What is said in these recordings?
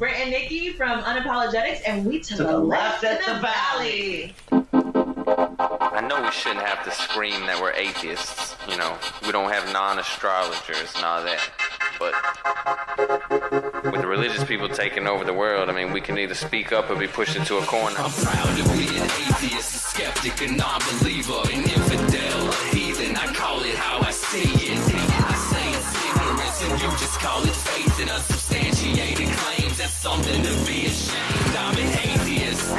Brent and Nikki from Unapologetics, and we to the left at the valley. I know we shouldn't have to scream that we're atheists. You know, we don't have non-astrologers and all that. But with the religious people taking over the world, I mean, we can either speak up or be pushed into a corner. I'm proud to be an atheist, a skeptic, a non-believer, an infidel, a heathen. I call it how I see it. I say it's ignorance and you just call it faith in unsubstantiated claims. That's something to be ashamed. I'm an atheist.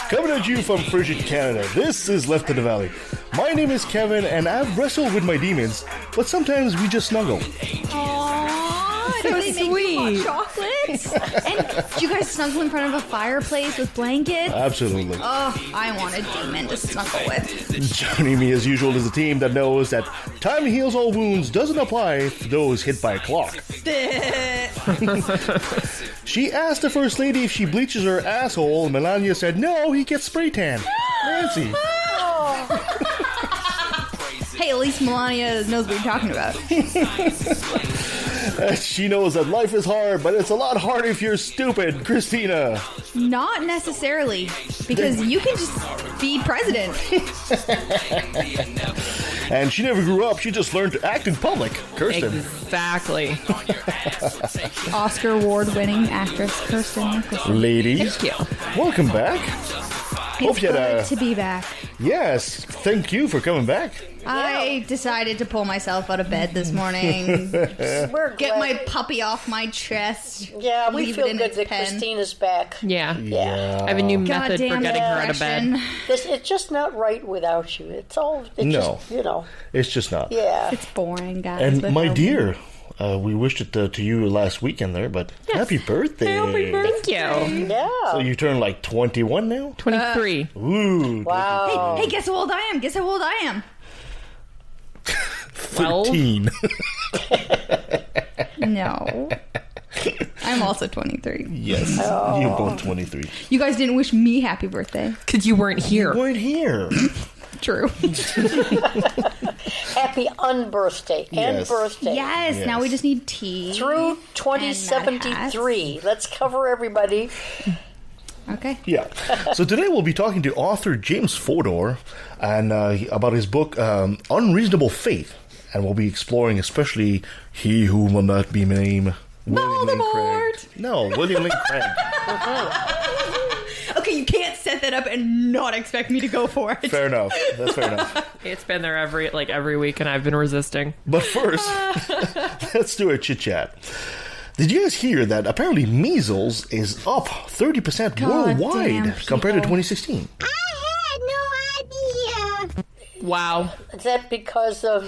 Coming at you from frigid Canada, this is Left of the Valley. My name is Kevin, and I've wrestled with my demons, but sometimes we just snuggle. Aww, so sweet. Hot chocolates? And do you guys snuggle in front of a fireplace with blankets? Absolutely. Oh, I want a demon to snuggle with. Joining me as usual is a team that knows that time heals all wounds doesn't apply to those hit by a clock. She asked the First Lady if she bleaches her asshole, and Melania said no, he gets spray tan. Nancy. Hey, at least Melania knows what you're talking about. She knows that life is hard, but it's a lot harder if you're stupid. Christina. Not necessarily, because you can just be president. And she never grew up, she just learned to act in public. Kirsten. Exactly. Oscar award-winning actress Kirsten. Ladies. Thank you. Welcome back. It's good to be back. Yes, thank you for coming back. I decided to pull myself out of bed this morning. Get my puppy off my chest. Yeah, we leave feel it in good its that pen. Christina's back. Yeah. Yeah. I have a new method for Goddamn getting her out of bed. depression. It's just not right without you. It's all, just, you know. It's just not. Yeah. It's boring, guys. And my without dear, we wished it to you last weekend there, but happy birthday. Happy birthday. Thank you. Yeah. So you turn like 21 now? 23. Ooh. Wow. Hey, guess how old I am? Guess how old I am? 13. No. I'm also 23. Yes. You're both 23. You guys didn't wish me happy birthday. Because you weren't here. You weren't here. True. Happy unbirthday and Yes. birthday. Yes, now we just need tea. Through and 2073. Let's cover everybody. Okay. Yeah. So today we'll be talking to author James Fodor and about his book Unreasonable Faith, and we'll be exploring especially He Who Will Not Be Named. William Lane Craig. Voldemort! No, William Lane Craig. Okay, you can't set that up and not expect me to go for it. Fair enough. That's fair enough. It's been there every week, and I've been resisting. But first, let's do a chit chat. Did you guys hear that apparently measles is up 30% worldwide compared to 2016? I had no idea. Wow. Is that because of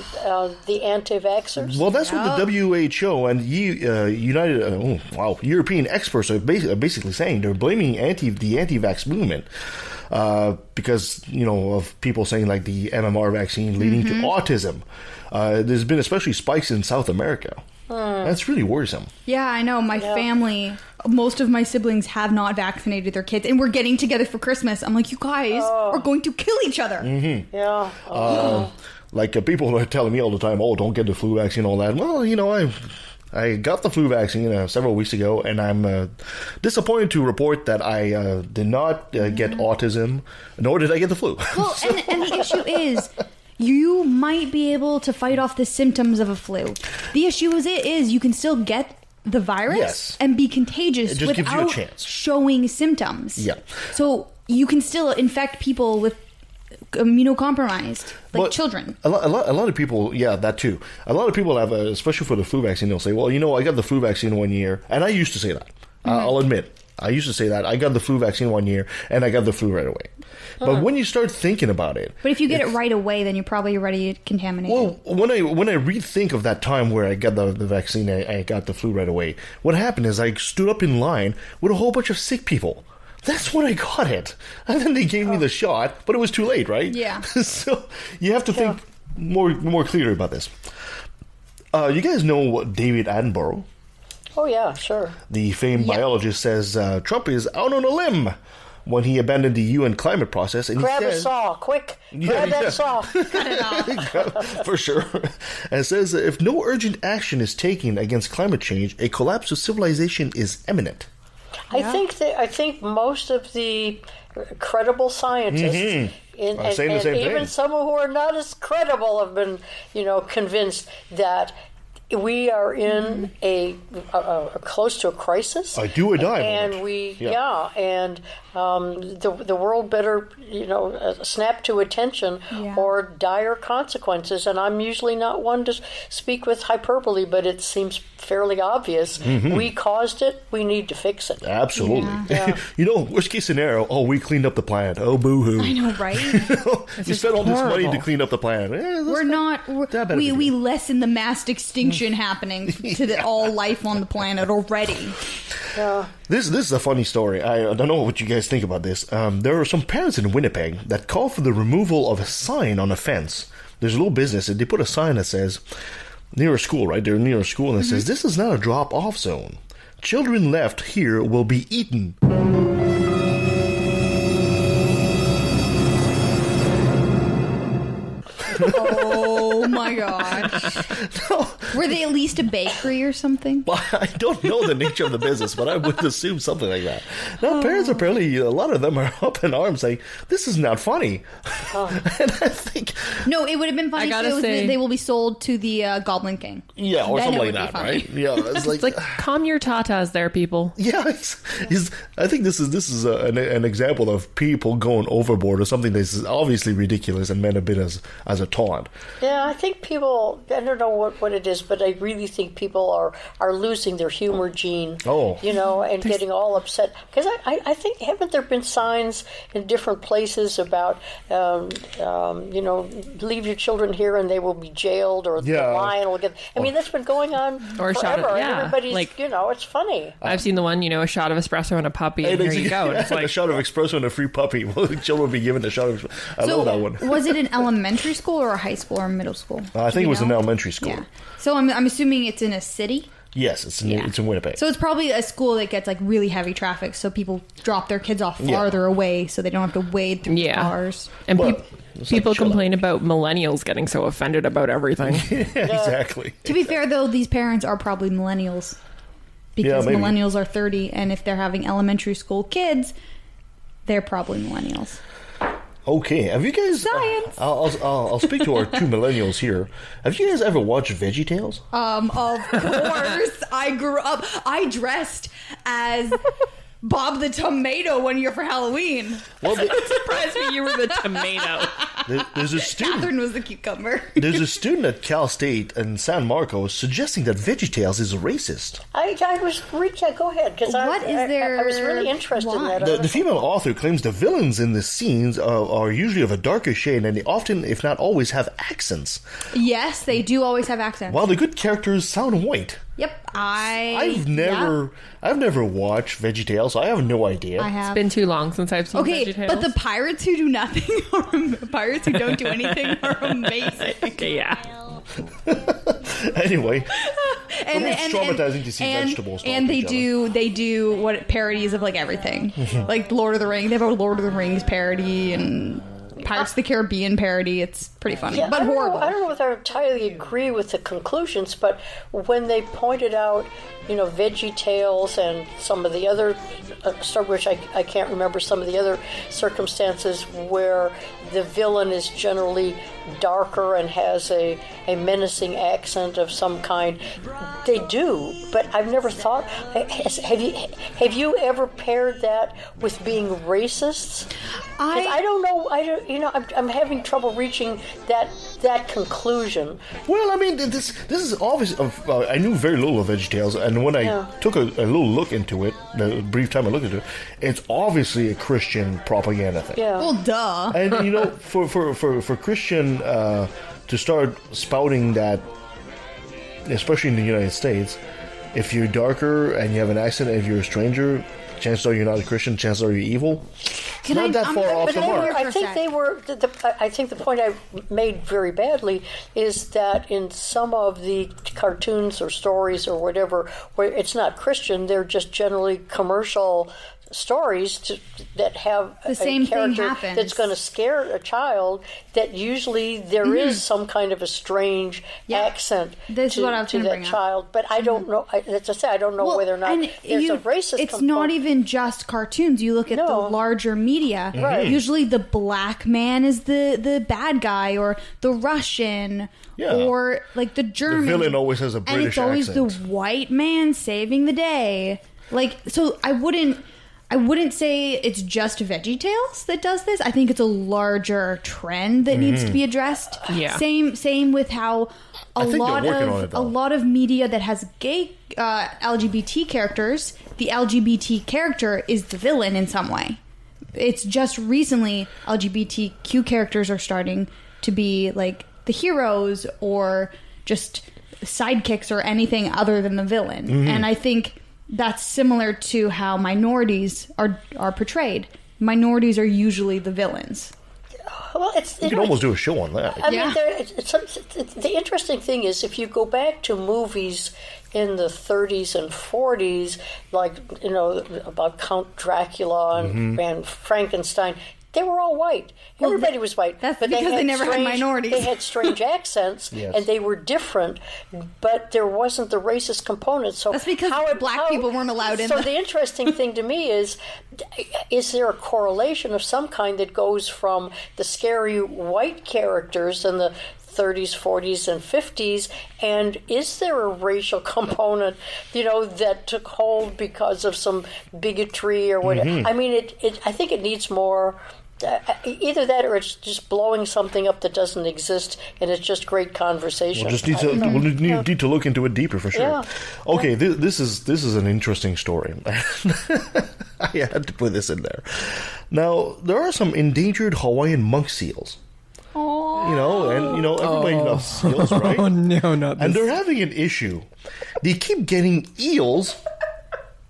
the anti-vaxxers? Well, that's what the WHO and European experts are basically saying. They're blaming the anti-vax movement because, of people saying like the MMR vaccine leading to autism. There's been especially spikes in South America. That's really worrisome. Yeah, I know. My family, most of my siblings have not vaccinated their kids, and we're getting together for Christmas. I'm like, you guys are going to kill each other. Mm-hmm. Yeah. People are telling me all the time, oh, don't get the flu vaccine, all that. Well, I got the flu vaccine several weeks ago, and I'm disappointed to report that I did not get autism, nor did I get the flu. Well, and the issue is, you might be able to fight off the symptoms of a flu. The issue is you can still get the virus and be contagious it just gives you a without chance. showing symptoms. Yeah. So you can still infect people with immunocompromised, like children. A lot of people, that too. A lot of people have, especially for the flu vaccine, they'll say, well, I got the flu vaccine 1 year. And I used to say that. I'll admit. I used to say that. I got the flu vaccine 1 year, and I got the flu right away. But when you start thinking about it... But if you get it right away, then you're probably already contaminated. Well, when I rethink of that time where I got the vaccine, I got the flu right away, what happened is I stood up in line with a whole bunch of sick people. That's when I got it. And then they gave me the shot, but it was too late, right? Yeah. So you have to think more clearly about this. You guys know David Attenborough? Oh, yeah, sure. The famed biologist says Trump is out on a limb when he abandoned the UN climate process. And Grab he a says, saw, quick! Grab that saw. Cut it off. for sure. And it says that if no urgent action is taken against climate change, a collapse of civilization is imminent. I think most of the credible scientists, and saying the same even thing. some who are not as credible, have been, convinced that we are in a close to a crisis. A do or die and moment. The world better snap to attention or dire consequences. And I'm usually not one to speak with hyperbole, but it seems fairly obvious. We caused it. We need to fix it. Absolutely. Yeah. Worst case scenario. Oh, we cleaned up the planet. Oh, boo-hoo. I know, right? You spent all this money to clean up the planet. We lessen the mass extinction happening to all life on the planet already. This is a funny story. I don't know what you guys think about this. There are some parents in Winnipeg that call for the removal of a sign on a fence. There's a little business, and they put a sign that says, near a school, right? They're near a school, and it says, "This is not a drop-off zone. Children left here will be eaten." Oh my gosh. No. Were they at least a bakery or something? Well, I don't know the nature of the business, but I would assume something like that. Now, parents apparently, a lot of them are up in arms saying, this is not funny. And I think... No, it would have been funny if it was they will be sold to the Goblin King. Yeah, or Then something it like would that, be right? Yeah, it's It's like, calm your tatas there, people. Yeah, I think this is an example of people going overboard or something that's obviously ridiculous and meant a bit as a taunt. Yeah, I think people, I don't know what it is, but I really think people are losing their humor gene. Oh. And getting all upset. Because I think, haven't there been signs in different places about, leave your children here and they will be jailed, or the lion will get... I mean, that's been going on Or forever. and everybody's, it's funny. I've seen the one, a shot of espresso and a puppy, and here you go. And it's a like, shot of espresso and a free puppy. Well, the children will be given a shot of espresso. I love that one. Was it an elementary school or a high school or middle school? I think it was an elementary school. Yeah. So I'm assuming it's in a city? Yes, it's in Winnipeg. So it's probably a school that gets really heavy traffic, so people drop their kids off farther away so they don't have to wade through cars. And people like, complain about millennials getting so offended about everything. Exactly. To be fair, though, these parents are probably millennials. Because millennials are 30, and if they're having elementary school kids, they're probably millennials. Okay, have you guys... Science! I'll speak to our two millennials here. Have you guys ever watched VeggieTales? Of course. I dressed as Bob the Tomato one year for Halloween. Well, It surprised me you were the tomato. there's a student... Catherine was the cucumber. There's a student at Cal State in San Marcos suggesting that VeggieTales is racist. I was go ahead, because I was really interested in that. The female author claims the villains in the scenes are usually of a darker shade, and they often, if not always, have accents. Yes, they do always have accents. While the good characters sound white. Yep, I've never watched VeggieTales, so I have no idea. I have. It's been too long since I've seen VeggieTales. But the pirates who do nothing, pirates who don't do anything, are amazing. Okay, yeah. Anyway, it's traumatizing to see vegetables. And they do what parodies of everything, like Lord of the Rings. They have a Lord of the Rings parody and Pirates of the Caribbean parody. It's pretty funny, but horrible. I don't know whether I entirely agree with the conclusions, but when they pointed out, VeggieTales and some of the other stuff, which I can't remember some of the other circumstances where the villain is generally darker and has a menacing accent of some kind. They do, but I've never thought. Have you ever paired that with being racists? I don't know. I'm having trouble reaching that conclusion. Well, I mean, this is obvious. I knew very little of VeggieTales, and when I took a little look into it, the brief time I looked into it, it's obviously a Christian propaganda thing. Yeah. Well, duh. And for Christian to start spouting that, especially in the United States, if you're darker and you have an accent, and if you're a stranger, chances are you're not a Christian. Chances are you're evil. Not that far off the mark. I think they were. I think the point I made very badly is that in some of the cartoons or stories or whatever, where it's not Christian, they're just generally commercial stories that have the same a character thing happens. that's going to scare a child, that usually there is some kind of a strange accent this to, is what I was to gonna that bring up. child. But I don't know. As I say, I don't know whether or not there's a racist It's component. not even just cartoons. You look at the larger media. Right. Usually the black man is the bad guy, or the Russian, or like the German. The villain always has a British and it's always accent. the white man saving the day. Like, so I wouldn't say it's just VeggieTales that does this. I think it's a larger trend that needs to be addressed. Yeah. Same with how a think lot they're working on it, of though. a lot of media that has gay LGBT characters, the LGBT character is the villain in some way. It's just recently LGBTQ characters are starting to be like the heroes or just sidekicks or anything other than the villain. And I think that's similar to how minorities are portrayed. Minorities are usually the villains. Well, You can almost do a show on that. I mean, the interesting thing is, if you go back to movies in the 30s and 40s, like, about Count Dracula and Frankenstein, they were all white. Everybody was white. That's but because they never had minorities. They had strange accents, Yes. and they were different, but there wasn't the racist component. So That's because black people weren't allowed in So the- the interesting thing to me is there a correlation of some kind that goes from the scary white characters in the 30s, 40s, and 50s, and is there a racial component, that took hold because of some bigotry or whatever? I mean, I think it needs more. Either that, or it's just blowing something up that doesn't exist, and it's just great conversation. We'll need to look into it deeper for sure. Yeah. Okay, this is an interesting story. I had to put this in there. Now, there are some endangered Hawaiian monk seals. Everybody loves seals, right? Oh no, not this. And they're having an issue. They keep getting eels,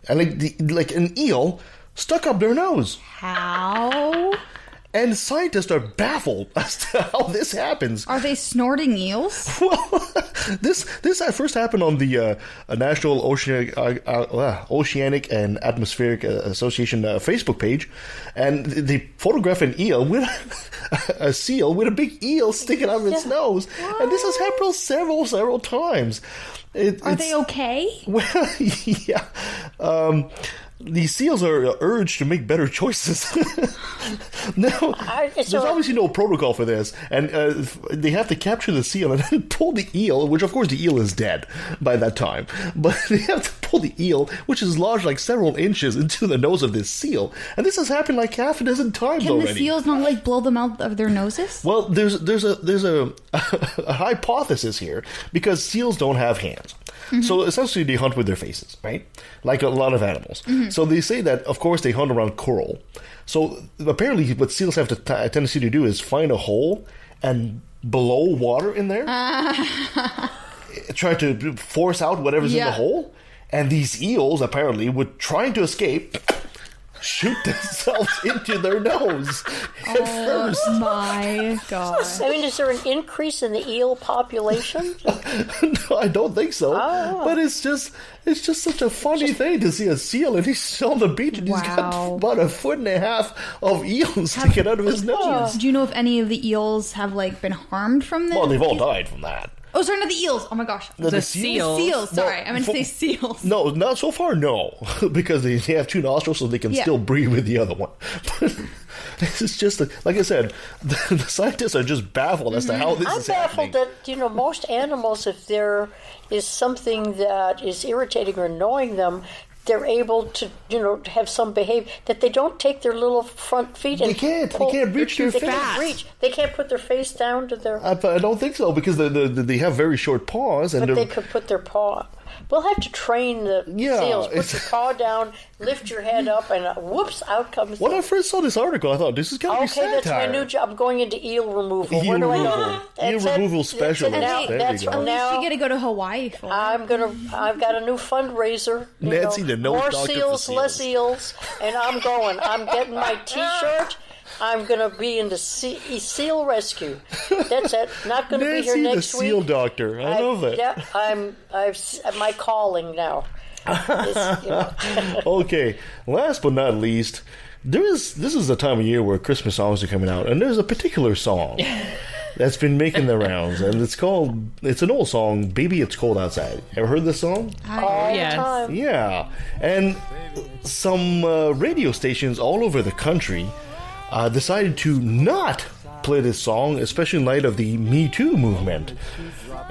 and like an eel stuck up their nose. How? And scientists are baffled as to how this happens. Are they snorting eels? Well, this first happened on the National Oceanic and Atmospheric Association Facebook page, and they photographed an eel with a seal with a big eel sticking out of its nose, and this has happened several times. Are they okay? Well, yeah. These seals are urged to make better choices. Now, there's obviously no protocol for this, and they have to capture the seal and then pull the eel, which of course the eel is dead by that time, but they have to pull the eel, which is lodged like several inches into the nose of this seal, and this has happened like half a dozen times Can already. the seals not blow them out of their noses? Well, there's a hypothesis here, because seals don't have hands. So essentially they hunt with their faces, right? Like a lot of animals. So they say that, of course, they hunt around coral. So apparently what seals have a tendency to do is find a hole and blow water in there. Try to force out whatever's in the hole. And these eels, apparently, would trying to escape, shoot themselves into their nose at first. Oh my god! I mean, is there an increase in the eel population? No, I don't think so. But it's just such a funny thing to see a seal, and he's on the beach, and he's got about 1.5 feet of eels sticking out of his nose. Do you know if any of the eels have been harmed from this? Well, they've all died from that. Oh, sorry, not the eels. Oh my gosh. The seals. Seals, sorry. I meant to say seals. No, not so far, no. Because they have two nostrils, so they can still breathe with the other one. But this is just, like I said, the scientists are just baffled as to how this is happening. I'm baffled that, most animals, if there is something that is irritating or annoying them, they're able to, have some behavior, that they don't take their little front feet and They can't reach their face. They can't put their face down to their... I don't think so, because they have very short paws. And But they could put their paw... We'll have to train the seals. Put your paw down, lift your head up, and whoops, out comes... When I first saw this article, I thought, this is going to be satire. Okay, that's my new job. I'm going into eel removal. Where do I go? Eel removal specialist. There you go. Now, you got to go to Hawaii for I've got a new fundraiser. Nancy, the nose more doctor seals, for less eels, and I'm going. I'm getting my T-shirt. I'm going to be into seal rescue. That's it. Not going to be here Nancy, next the week. seal doctor. I love it. Yeah, I've my calling now. Okay, last but not least, this is the time of year where Christmas songs are coming out, and there's a particular song that's been making the rounds, and it's an old song, Baby It's Cold Outside. Ever heard this song? Yes. Yeah, and some radio stations all over the country decided to not play this song, especially in light of the Me Too movement.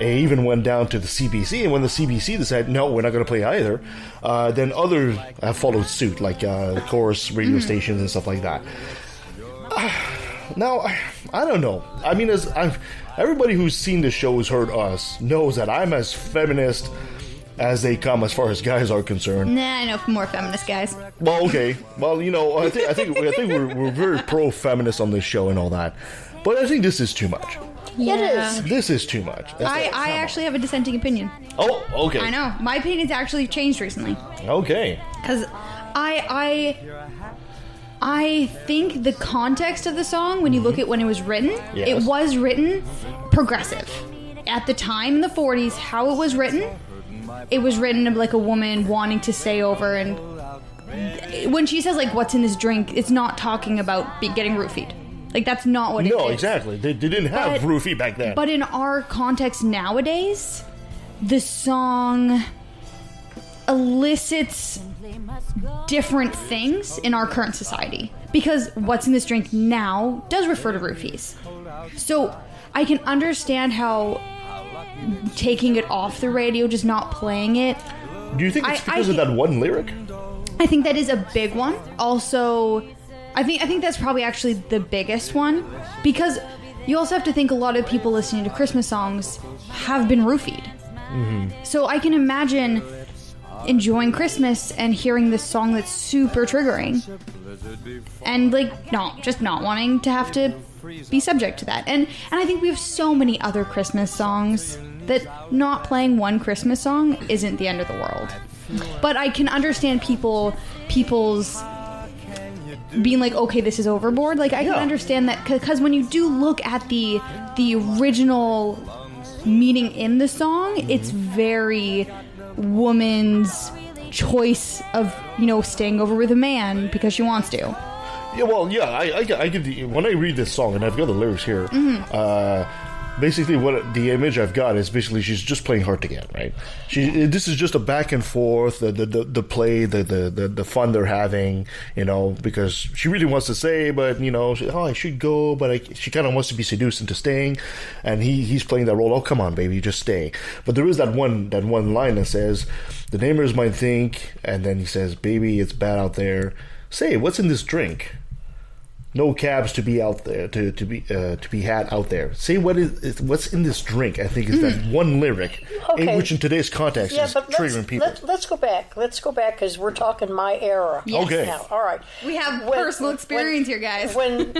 It even went down to the CBC, and when the CBC decided, no, we're not going to play either, then others have followed suit, like, of course, radio stations and stuff like that. Now, I don't know. I mean, everybody who's seen this show, who's heard us, knows that I'm as feminist as they come as far as guys are concerned. Nah, I know more feminist guys. Well, okay. Well, I think we're very pro-feminist on this show and all that. But I think this is too much. Yeah. It is. This is too much. I actually have a dissenting opinion. Oh, okay. I know. My opinion's actually changed recently. Okay. Because I think the context of the song, when you look at when it was written, Yes. it was written progressive. At the time in the 40s, how it was written of like a woman wanting to stay over, and when she says like what's in this drink, it's not talking about getting roofied. Like that's not what it is. No, exactly. They didn't have roofie back then. But in our context nowadays, the song elicits different things in our current society. Because what's in this drink now does refer to roofies. So I can understand how taking it off the radio, just not playing it. Do you think it's because of that one lyric? I think that is a big one. Also, I think that's probably actually the biggest one, because you also have to think a lot of people listening to Christmas songs have been roofied. Mm-hmm. So I can imagine enjoying Christmas and hearing this song that's super triggering, and like just not wanting to have to be subject to that. And I think we have so many other Christmas songs that not playing one Christmas song isn't the end of the world. But I can understand people's being like, okay, this is overboard. Like I can understand that, because when you do look at the original meaning in the song, it's very woman's choice of staying over with a man because she wants to. Yeah, well, yeah, I get when I read this song, and I've got the lyrics here. Basically, what the image I've got is basically she's just playing hard to get, right? This is just a back and forth, the play, the fun they're having, because she really wants to stay, but I should go, but she kind of wants to be seduced into staying, and he's playing that role. Oh, come on, baby, just stay. But there is that one line that says, "The neighbors might think," and then he says, "Baby, it's bad out there. Say, what's in this drink? No cabs to be out there to be had out there. Say what's in this drink." I think is that one lyric, which in today's context is triggering people. Let's go back. Let's go back because we're talking my era. Yes. Okay. Now, all right. We have personal experience here, guys. When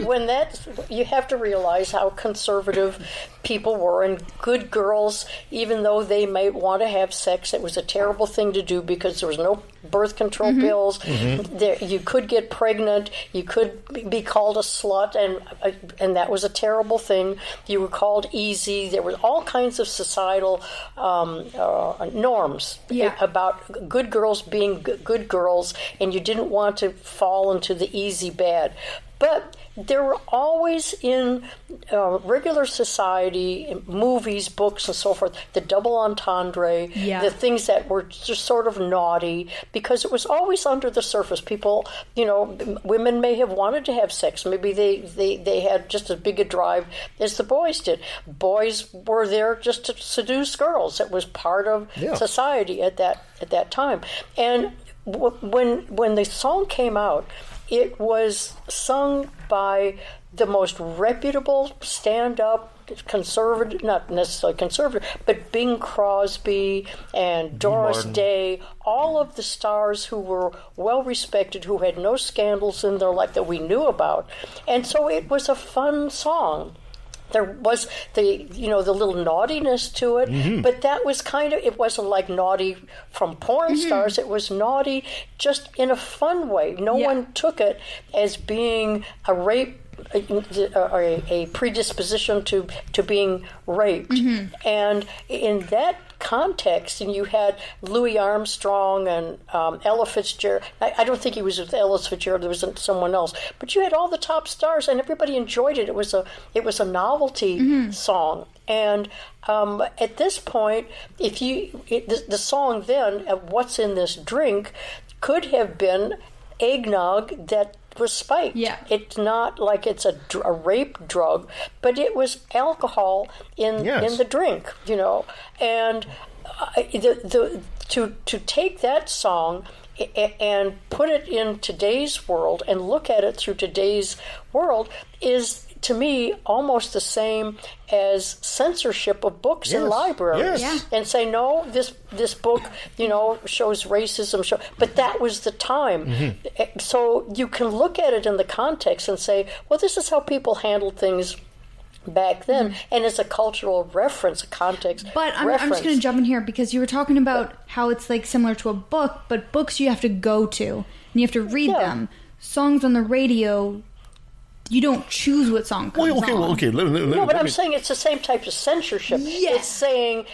you have to realize how conservative people were, and good girls, even though they might want to have sex, it was a terrible thing to do because there was no birth control pills. You could get pregnant. You could be called a slut, and that was a terrible thing. You were called easy. There were all kinds of societal norms about good girls being good girls, and you didn't want to fall into the easy bad. But there were always in regular society, in movies, books, and so forth, the double entendre, the things that were just sort of naughty, because it was always under the surface. People, women may have wanted to have sex. Maybe they had just as big a drive as the boys did. Boys were there just to seduce girls. It was part of society at that time. And when the song came out, it was sung by the most reputable stand-up conservative, not necessarily conservative, but Bing Crosby and Doris Day, all of the stars who were well-respected, who had no scandals in their life that we knew about. And so it was a fun song. There was the little naughtiness to it, but that was it wasn't like naughty from porn stars. It was naughty just in a fun way. No one took it as being a rape a predisposition to being raped. And in that context, and you had Louis Armstrong and Ella Fitzgerald. I don't think he was with Ella Fitzgerald. There was someone else, but you had all the top stars, and everybody enjoyed it. It was a novelty song, and at this point, the song then, "What's in This Drink," could have been eggnog that was spiked. Yeah. It's not like it's a rape drug, but it was alcohol in the drink, and to take that song and put it in today's world and look at it through today's world is, to me, almost the same as censorship of books in libraries. And say, no, this book, shows racism, but that was the time. So you can look at it in the context and say, well, this is how people handled things back then, and it's a cultural reference, a context. But I'm just going to jump in here because you were talking about how it's like similar to a book, but books you have to go to and you have to read them. Songs on the radio, you don't choose what song comes on. But I'm saying it's the same type of censorship. Yes. It's saying,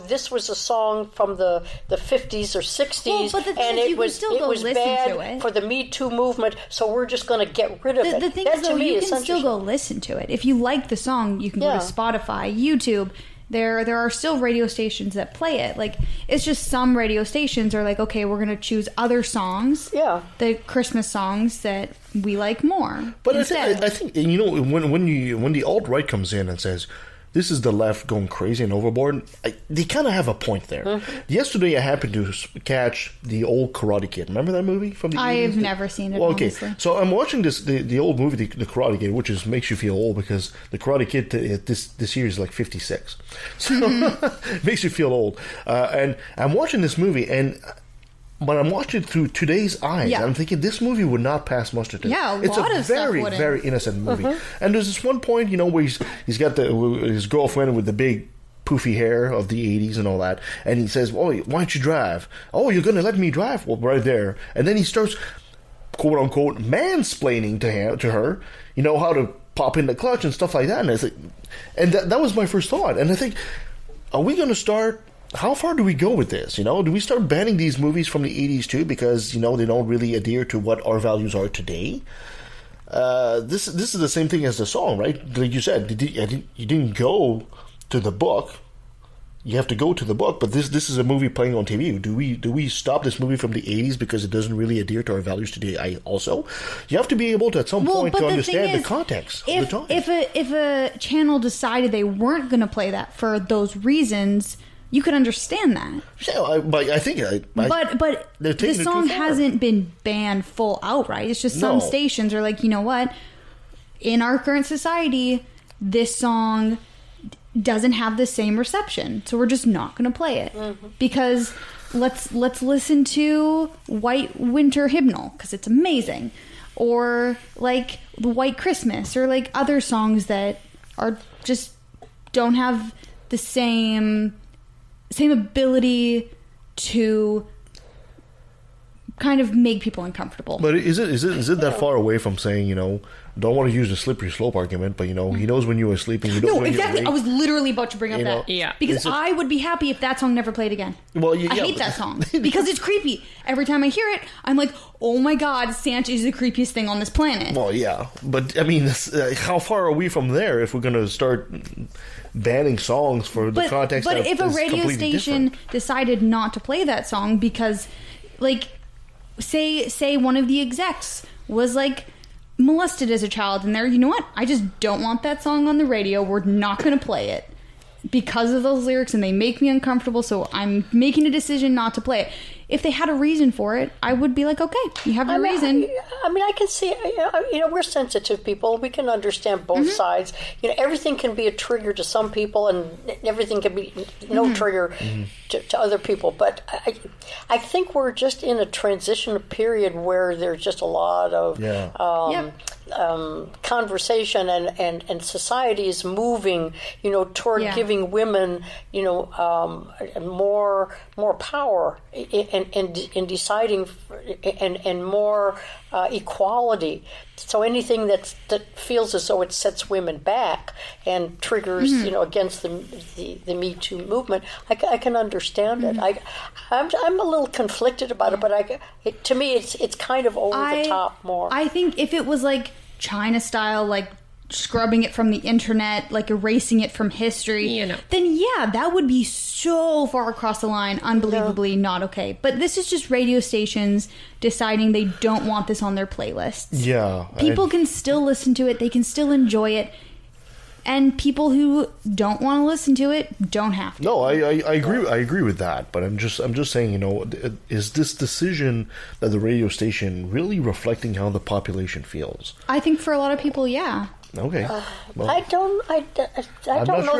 this was a song from the 50s or 60s, and it was bad for the Me Too movement, so we're just going to get rid of it. The thing is, though, you can still go listen to it. If you like the song, you can go to Spotify, YouTube. There are still radio stations that play it. Like, it's just some radio stations are like, okay, we're going to choose other songs, the Christmas songs that we like more. But I think when the alt-right comes in and says, this is the left going crazy and overboard, they kind of have a point there. Yesterday I happened to catch the old Karate Kid. Remember that movie from the 80s? I've never seen it, honestly. So I'm watching the old movie, the Karate Kid, which makes you feel old because the Karate Kid this year is like 56. So it makes you feel old. And I'm watching this movie, but I'm watching it through today's eyes. I'm thinking this movie would not pass muster today. Yeah, it's a very, very innocent movie. And there's this one point, where he's got his girlfriend with the big poofy hair of the 80s and all that, and he says, "Oh, why don't you drive? Oh, you're going to let me drive?" Well, right there. And then he starts, quote unquote, mansplaining to her, how to pop in the clutch and stuff like that. And I think, that was my first thought. And I think, are we going to start? How far do we go with this? Do we start banning these movies from the 80s too because, they don't really adhere to what our values are today? This is the same thing as the song, right? Like you said, you didn't go to the book. You have to go to the book, but this is a movie playing on TV. Do we stop this movie from the 80s because it doesn't really adhere to our values today? Also, you have to be able to at some point to understand the context of the time. If a channel decided they weren't going to play that for those reasons, you could understand that. Yeah, but I think... But the song hasn't been banned full outright. It's just some stations are like, you know what? In our current society, this song doesn't have the same reception. So we're just not going to play it. Because let's listen to White Winter Hymnal, because it's amazing. Or like the White Christmas, or like other songs that are just don't have the same ability to kind of make people uncomfortable. But is it that far away from saying, don't want to use the slippery slope argument, but he knows when you were sleeping. I was literally about to bring up that. Yeah. Because I would be happy if that song never played again. Well, I hate that song because it's creepy. Every time I hear it, I'm like, oh my God, Santa is the creepiest thing on this planet. Well, yeah. But, I mean, how far are we from there if we're going to start banning songs for the context But that if a radio station different. decided not to play that song because, like, say one of the execs was, like, molested as a child, and they're, you know what? I just don't want that song on the radio. We're not going to play it because of those lyrics, and they make me uncomfortable, so I'm making a decision not to play it. If they had a reason for it, I would be like, okay, you have your reason. I can see, we're sensitive people. We can understand both sides. Everything can be a trigger to some people, and everything can be no trigger to other people. But I think we're just in a transition period where there's just a lot of conversation, and society is moving, toward giving women, more power in deciding and more equality. So anything that feels as though it sets women back and triggers, against the Me Too movement, I can understand it. I'm a little conflicted about it, but to me, it's kind of over the top more. I think if it was like China style, like scrubbing it from the internet, like erasing it from history, then yeah, that would be so far across the line, unbelievably not okay. But this is just radio stations deciding they don't want this on their playlists. Yeah. People can still listen to it, they can still enjoy it, and people who don't want to listen to it don't have to. No, I agree with that, but I'm just saying, is this decision that the radio station really reflecting how the population feels? I think for a lot of people, yeah. Okay. Well, I don't know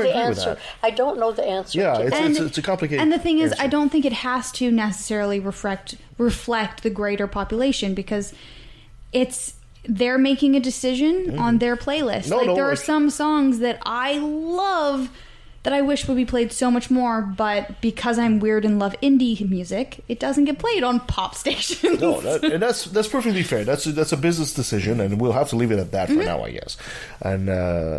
the answer. I don't know the answer. Yeah, it's a complicated. And the thing is, answer. I don't think it has to necessarily reflect the greater population, because they're making a decision on their playlist. There are some songs that I love that I wish would be played so much more, but because I'm weird and love indie music, it doesn't get played on pop stations. No, and that's perfectly fair. That's a business decision, and we'll have to leave it at that for now, I guess. And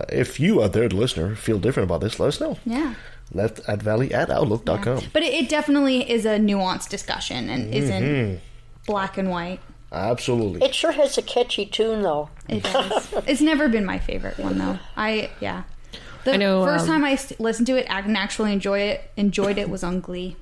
if you out there, the listener, feel different about this, let us know. Yeah. left@valley@outlook.com. But it definitely is a nuanced discussion and isn't black and white. Absolutely. It sure has a catchy tune, though. It does. It's never been my favorite one, though. The know, first time I listened to it and actually enjoyed it was on Glee.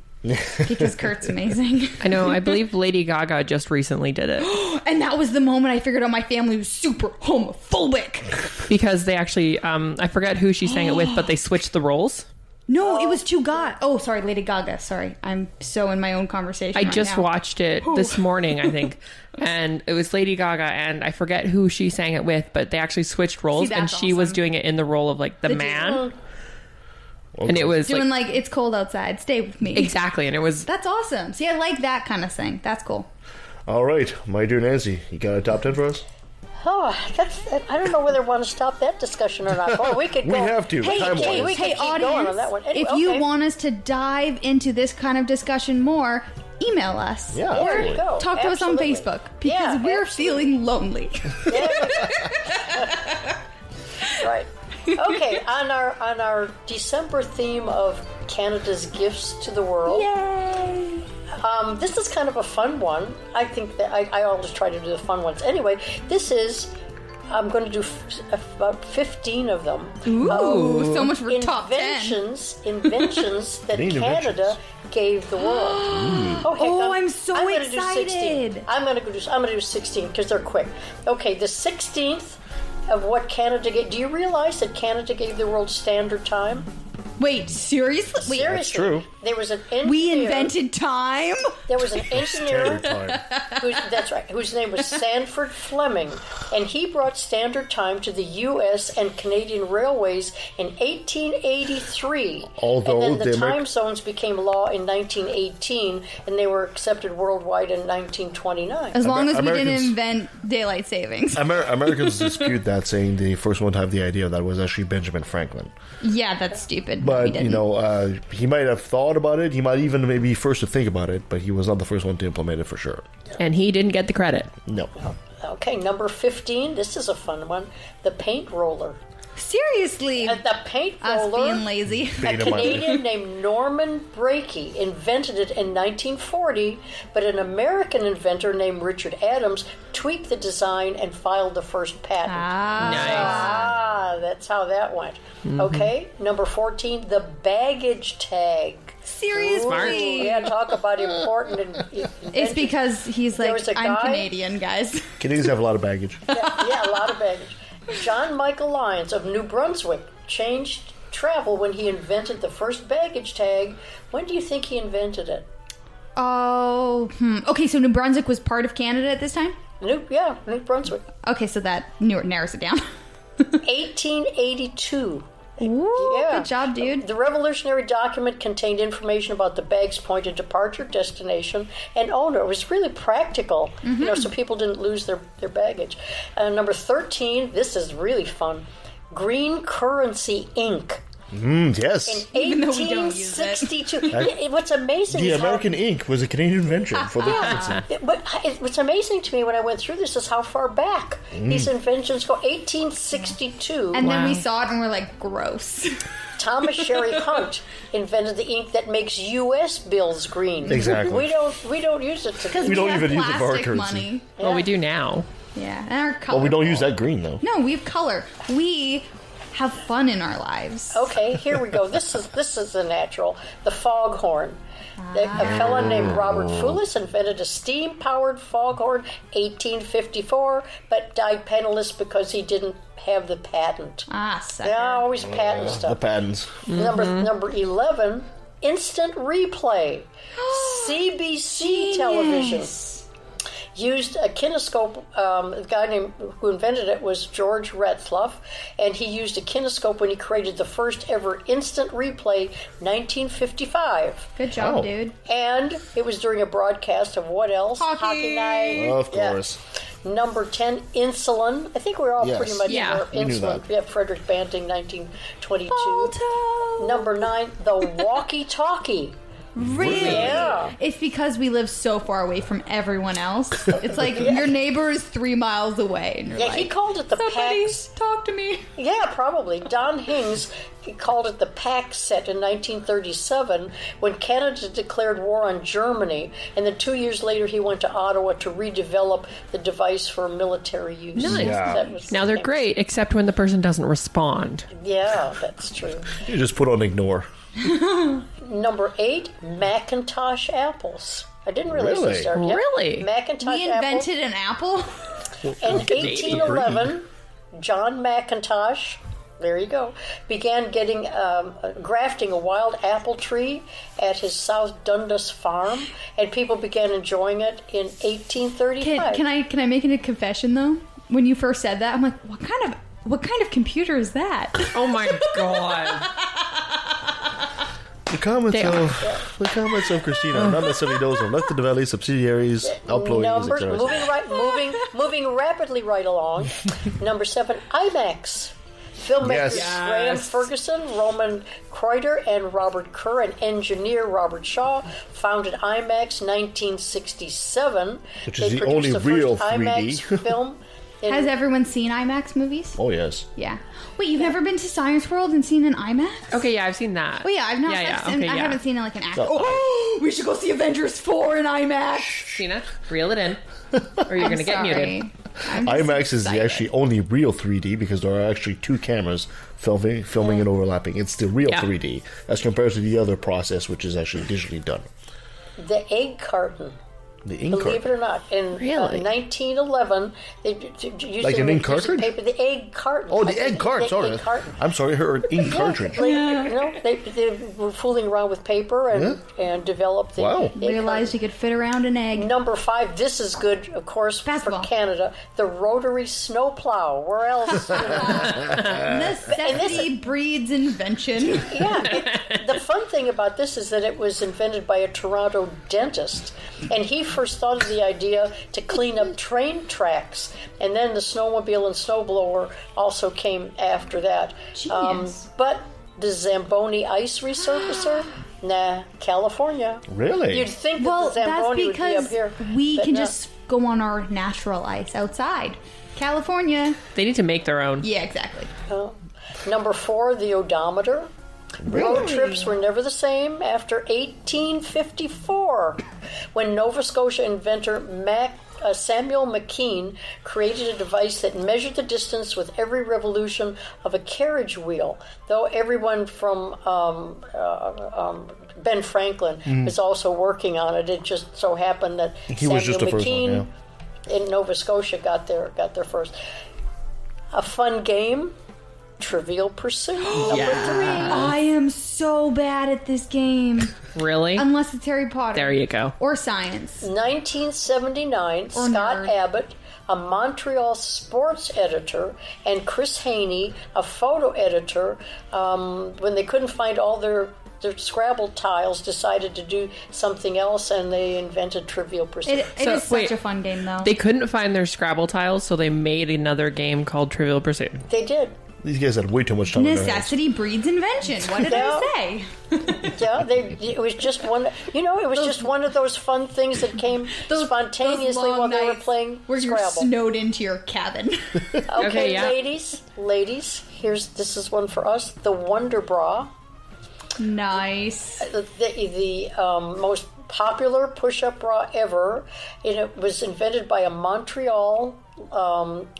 Because Kurt's amazing. I know. I believe Lady Gaga just recently did it. And that was the moment I figured out my family was super homophobic. Because they actually, I forget who she sang it with, but they switched the roles. No, it was two God. Oh, sorry, Lady Gaga. Sorry, I'm so in my own conversation. I just watched it this morning, I think, and it was Lady Gaga, and I forget who she sang it with, but they actually switched roles, and she was doing it in the role of like the man, Okay. and it was doing like "It's Cold Outside, Stay With Me." Exactly, and it was That's awesome. See, I like that kind of thing. That's cool. All right, my dear Nancy, you got a top 10 for us? Oh, I don't know whether I want to stop that discussion or not. Oh, we could go. We have to. Hey, time-wise. we could keep audience, going on that one. Anyway, if you okay. want us to dive into this kind of discussion more, email us. Yeah, There absolutely. you go. Talk to us on Absolutely. Facebook, because Yeah, we're absolutely. feeling lonely. Right. Okay, on our December theme of Canada's gifts to the world. Yay! This is kind of a fun one. I think that I always try to do the fun ones. Anyway, I'm going to do about 15 of them. Ooh, so much for top 10. Inventions that Canada gave the world. I'm so gonna excited. Do 16. I'm going to do 16 because they're quick. Okay, the 16th of what Canada gave. Do you realize that Canada gave the world standard time? Wait, seriously? Wait, Seriously. That's true. There was an engineer. we invented time? There was an engineer. Standard time. That's right. Whose name was Sanford Fleming, and he brought standard time to the U.S. and Canadian railways in 1883. Although and then the the time zones became law in 1918, and they were accepted worldwide in 1929. As long as we didn't Americans- invent daylight savings. Americans dispute that, saying the first one to have the idea of that was actually Benjamin Franklin. Yeah, that's stupid. We But, didn't. he might have thought about it. He might even maybe first to think about it, but he was not the first one to implement it for sure. and he didn't get the credit. No. Okay, number 15. This is a fun one. The paint roller. Seriously. The paint Us roller. being lazy. A Canadian named Norman Brakey invented it in 1940, but an American inventor named Richard Adams tweaked the design and filed the first patent. That's how that went. Okay, number 14, the baggage tag. Seriously. Yeah, talk about important. It's because he's There like, was a I'm guy- Canadian, guys. Canadians have a lot of baggage. Yeah, a lot of baggage. John Michael Lyons of New Brunswick changed travel when he invented the first baggage tag. When do you think he invented it? Okay, so New Brunswick was part of Canada at this time? New Brunswick. Okay, so that narrows it down. 1882. Ooh, Yeah. good job, dude. The revolutionary document contained information about the bag's point of departure, destination, and owner. It was really practical, so people didn't lose their baggage. Number 13, this is really fun. Green currency ink. Yes. In Even though we don't use it. 1862. What's amazing The is American ink was a Canadian invention for the what's amazing to me when I went through this is how far back these inventions go. 1862. And then we saw it and we're like, gross. Thomas Sherry Hunt invented the ink that makes U.S. bills green. Exactly. We don't use it Because We don't have even use it for our plastic currency. money. Well, we do now. Yeah, and our color. Well, we don't use that green, though. No, we have color. We have fun in our lives. Okay, here we go. This is a natural. The foghorn. A fellow named Robert Foulis invented a steam-powered foghorn, 1854, but died penniless because he didn't have the patent. Sucker. Yeah, always patent The stuff. patents. Number 11, instant replay. CBC television. Used a kinescope. The guy who invented it was George Retzlaff, and he used a kinescope when he created the first ever instant replay, 1955. Good job, dude. And it was during a broadcast of what else? Hockey. Night. Of course. Yeah. Number 10, insulin. I think we're all Yes. pretty much Yeah. aware of We knew insulin. that. Yeah, Frederick Banting, 1922. Balto. Number 9, the walkie-talkie. Really? Yeah. It's because we live so far away from everyone else. It's like your neighbor is 3 miles away. And you're Yeah, like, he called it the somebody PAX. talk to me. Yeah, probably. Don Hings called it the PAX set in 1937 when Canada declared war on Germany, and then 2 years later he went to Ottawa to redevelop the device for military use. Nice. Yeah. That was Now they're great, except when the person doesn't respond. Yeah, that's true. You just put on ignore. Number 8, Macintosh apples. I didn't realize Really? they started. Yeah. Really? Macintosh We invented an apple. In 1811, John Macintosh, there you go, began grafting a wild apple tree at his South Dundas farm, and people began enjoying it in 1835. Can I make a confession though? When you first said that, I'm like, what kind of computer is that? Oh my god. The comments of Christina, not necessarily those of Left in the Valley subsidiaries, employees, Numbers, etc. moving rapidly right along. Number 7, IMAX. Filmmakers Yes. Graham Ferguson, Roman Kreuter, and Robert Kerr, and engineer Robert Shaw founded IMAX 1967. Which is They the produced only real first 3D. IMAX film. Has everyone seen IMAX movies? Oh, yes. Yeah. Wait, you've never been to Science World and seen an IMAX? Okay, yeah, I've seen that. Oh yeah, I've not. I haven't seen it like an actor. Oh, we should go see Avengers 4 in IMAX. Christina, reel it in, or you're going to get muted. IMAX is the actually only real 3D because there are actually 2 cameras filming and overlapping. It's the real 3D as compared to the other process, which is actually digitally done. The egg carton. The ink Believe carton. it or not, in 1911, they used Like to an make ink cartridge? paper. The egg carton. Oh, the egg carton. Sorry. Egg carton. I'm sorry, I heard ink cartridge. They were fooling around with paper and developed the Wow. egg Realized you could fit around an egg. Number 5, this is good, of course, Basketball. for Canada. The rotary snowplow. Where else? Necessity breeds invention. The fun thing about this is that it was invented by a Toronto dentist, and he first thought of the idea to clean up train tracks, and then the snowmobile and snowblower also came after that. Genius. But the Zamboni ice resurfacer? Nah, California. Really? You'd think that Well, the that's Zamboni would be up because here. we but can no. just go on our natural ice outside. California. They need to make their own. Yeah, exactly. Number 4, the odometer. Road trips were never the same after 1854, when Nova Scotia inventor Samuel McKean created a device that measured the distance with every revolution of a carriage wheel. Though everyone from Ben Franklin was also working on it, it just so happened that He was just the first one, McKean in Nova Scotia got there first. A fun game. Trivial Pursuit. Number 3. I am so bad at this game. Really? Unless it's Harry Potter. There you go. Or science. 1979, Scott nerd. Abbott, a Montreal sports editor, and Chris Haney, a photo editor, when they couldn't find all their Scrabble tiles, decided to do something else, and they invented Trivial Pursuit. It is such a fun game, though. They couldn't find their Scrabble tiles, so they made another game called Trivial Pursuit. They did. These guys had way too much time. Necessity breeds invention. What did I say? Yeah, it was just one. It was just one of those fun things that came spontaneously while they were playing where Scrabble. You're snowed into your cabin. Okay, yeah. ladies. This is one for us. The Wonder Bra. Nice. The most popular push-up bra ever. It was invented by a Montreal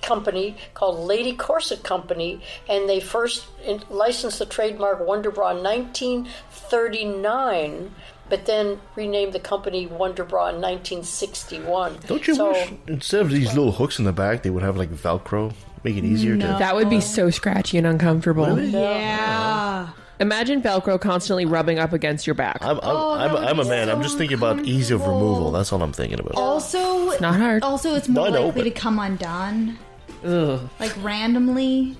company called Lady Corset Company, and they first licensed the trademark Wonder Bra in 1939, but then renamed the company Wonder Bra in 1961. Don't you wish instead of these little hooks in the back, they would have like Velcro, make it easier to? That would be so scratchy and uncomfortable. Really? Yeah. Imagine Velcro constantly rubbing up against your back. I'm a man. I'm just thinking about ease of removal. That's all I'm thinking about. Also, it's not hard. Also, it's more likely to come undone. Ugh. Like randomly.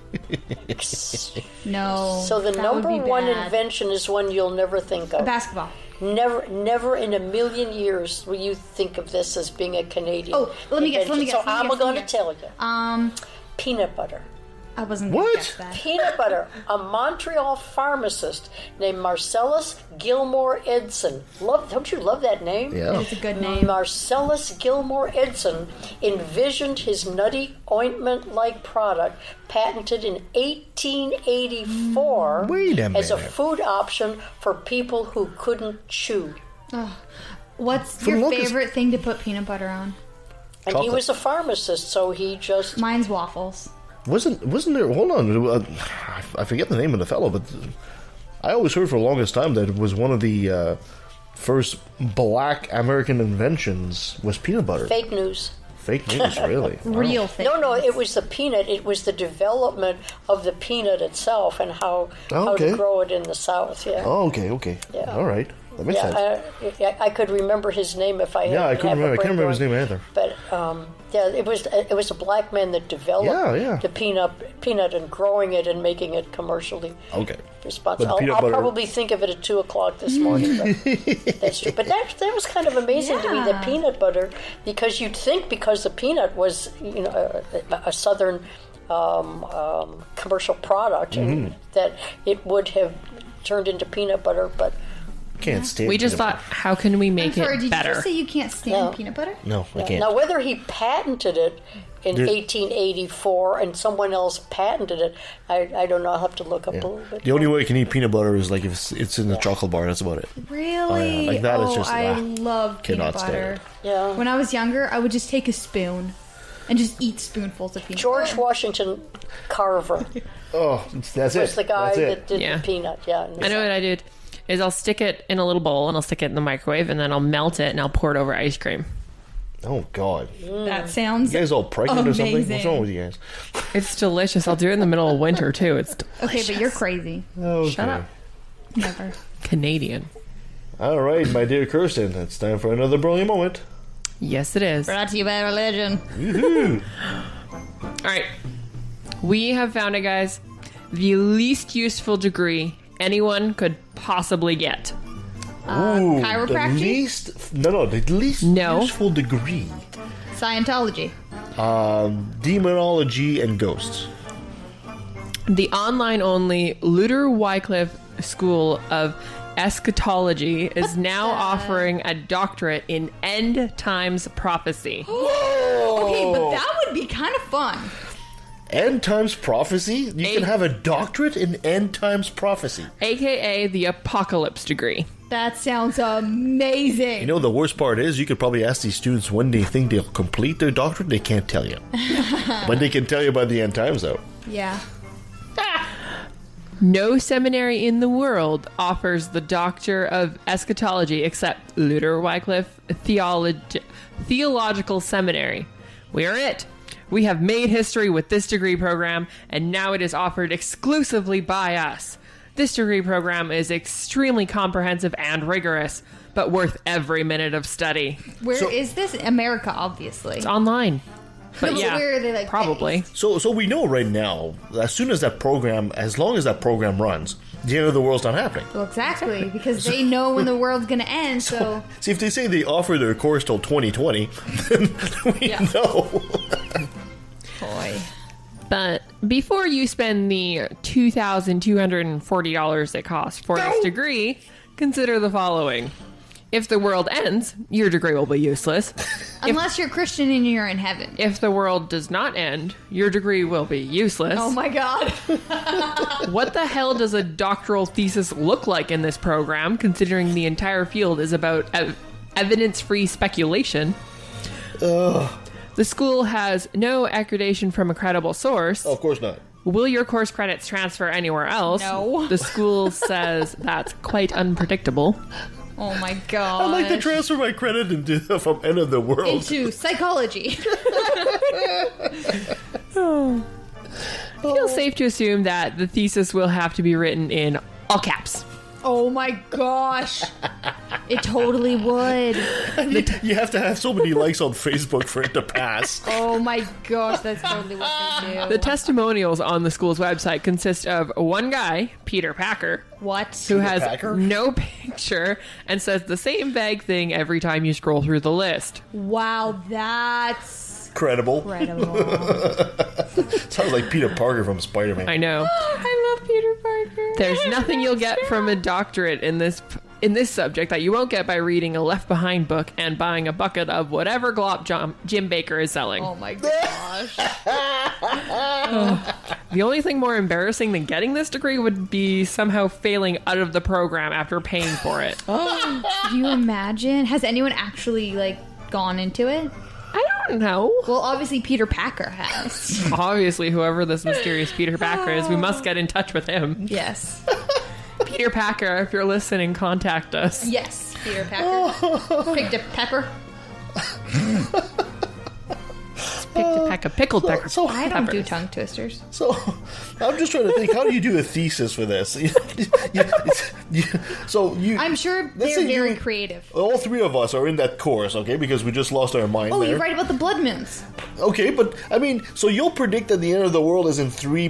No. So the number one invention is one you'll never think of. A basketball. Never in a million years will you think of this as being a Canadian. Oh, let me guess. So I'm going to tell you. Peanut butter. I wasn't going to guess that. Peanut butter. A Montreal pharmacist named Marcellus Gilmore Edson. Don't you love that name? Yeah. It's a good name. Marcellus Gilmore Edson envisioned his nutty ointment-like product, patented in 1884 as a food option for people who couldn't chew. What's your favorite thing to put peanut butter on? And Chocolate. he was a pharmacist, so he just... Mine's waffles. Wasn't there? Hold on, I forget the name of the fellow, but I always heard for the longest time that it was one of the first Black American inventions was peanut butter. Fake news. Fake news, really? Real fake. No, it was the peanut. It was the development of the peanut itself and how to grow it in the South. Yeah. Oh, okay. Yeah. All right. That makes sense. I could remember his name if I had. Yeah, I couldn't remember. I can't remember his name either. But it was a black man that developed the peanut and growing it and making it commercially responsible. I'll probably think of it at 2:00 this morning. But that's true. But that was kind of amazing to me, that peanut butter, because you'd think because the peanut was a southern commercial product that it would have turned into peanut butter, but. Can't stand. We just thought, how can we make it did better? you just say you can't stand peanut butter? No, I can't. Now, whether he patented it in 1884 and someone else patented it, I don't know. I'll have to look up a little bit. The only way you can eat peanut butter is like if it's in the chocolate bar. That's about it. Really? Oh, yeah. Like that is just. I love peanut butter. Yeah. When I was younger, I would just take a spoon and just eat spoonfuls of peanut butter. George Washington Carver. That's it. Was the guy that did the peanut. Yeah. I know what I did. Is I'll stick it in a little bowl and I'll stick it in the microwave and then I'll melt it and I'll pour it over ice cream. Oh, God. That sounds You guys all pregnant amazing. or something? What's wrong with you guys? It's delicious. I'll do it in the middle of winter too. It's delicious. Okay, but you're crazy. Okay. Shut up. Never. Canadian. All right, my dear Kirsten, it's time for another brilliant moment. Yes, it is. Brought to you by religion. Woohoo! All right. We have found it, guys. The least useful degree anyone could possibly get. Chiropractic? The least useful degree. Scientology. Demonology and ghosts. The online-only Luther Wycliffe School of Eschatology is now offering a doctorate in end times prophecy. Okay, but that would be kind of fun. End times prophecy? You can have a doctorate in end times prophecy. AKA the apocalypse degree. That sounds amazing. You know, the worst part is you could probably ask these students when they think they'll complete their doctorate. They can't tell you. But they can tell you about the end times, though. Yeah. No seminary in the world offers the Doctor of Eschatology except Luther Wycliffe Theological Seminary. We are it. We have made history with this degree program, and now it is offered exclusively by us. This degree program is extremely comprehensive and rigorous, but worth every minute of study. Where is this? America, obviously. It's online. But yeah, where are they, like, probably. based? So we know right now, as long as that program runs, the end of the world's not happening. Well, exactly, because they know when the world's going to end, so... See, if they say they offer their course till 2020, then we know. Boy. But Before you spend the $2,240 it costs for this degree, consider the following. If the world ends, your degree will be useless. Unless you're Christian and you're in heaven. If the world does not end, your degree will be useless. Oh my god. What the hell does a doctoral thesis look like in this program, considering the entire field is about evidence-free speculation? Ugh. The school has no accreditation from a credible source. Oh, of course not. Will your course credits transfer anywhere else? No. The school says that's quite unpredictable. Oh my god. I'd like to transfer my credit from End of the World. Into psychology. Feels safe to assume that the thesis will have to be written in all caps. Oh my gosh. It totally would. You have to have so many likes on Facebook for it to pass. Oh my gosh, that's totally what they do. The testimonials on the school's website consist of one guy, Peter Packer, What? who has Packer? no picture and says the same vague thing every time you scroll through the list. Wow, that's Credible. incredible. Sounds like Peter Parker from Spider-Man. I know. I love Peter Parker. There's nothing you'll get from a doctorate in this subject that you won't get by reading a Left Behind book and buying a bucket of whatever glop Jim Baker is selling. Oh my gosh. The only thing more embarrassing than getting this degree would be somehow failing out of the program after paying for it. Can you imagine? Has anyone actually gone into it? I don't know. Well, obviously Peter Packer has. Obviously, whoever this mysterious Peter Packer is, we must get in touch with him. Yes. Peter Packer, if you're listening, contact us. Yes, Peter Packer. Picked a pepper. Pickled pecker. So I don't do peppers. tongue twisters. So, I'm just trying to think, how do you do a thesis for this? I'm sure let's they're say very creative. all three of us are in that course, okay? Because we just lost our mind Oh, there. you're right about the blood moons. Okay, but, I mean, so you'll predict that the end of the world is in 3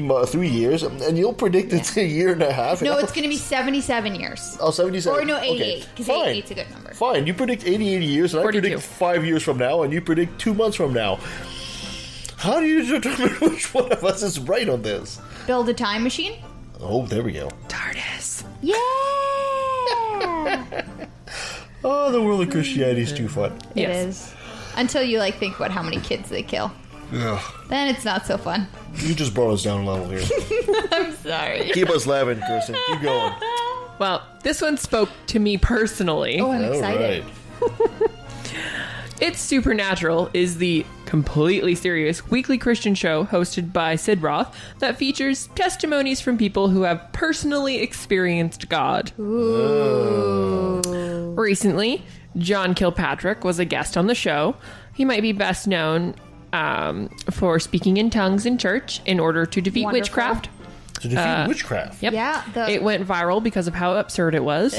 years, and you'll predict it's a year and a half. No, it's going to be 77 years. Oh, 77. Or no, 88, Okay, because fine. 88's a good number. Fine, you predict 80 years, and 42. I predict 5 years from now, and you predict 2 months from now. How do you determine which one of us is right on this? Build a time machine? Oh, there we go. TARDIS. Yeah! Oh, the world of Christianity is too fun. It Yes. is. Until you think about how many kids they kill. Ugh. Then it's not so fun. You just brought us down a level here. I'm sorry. Keep us laughing, Kirsten. Keep going. Well, this one spoke to me personally. Oh, I'm All excited. right. It's Supernatural is the completely serious weekly Christian show hosted by Sid Roth that features testimonies from people who have personally experienced God. Ooh. Recently, John Kilpatrick was a guest on the show. He might be best known for speaking in tongues in church in order to defeat Wonderful. witchcraft. To defeat witchcraft. Yep. Yeah, It went viral because of how absurd it was.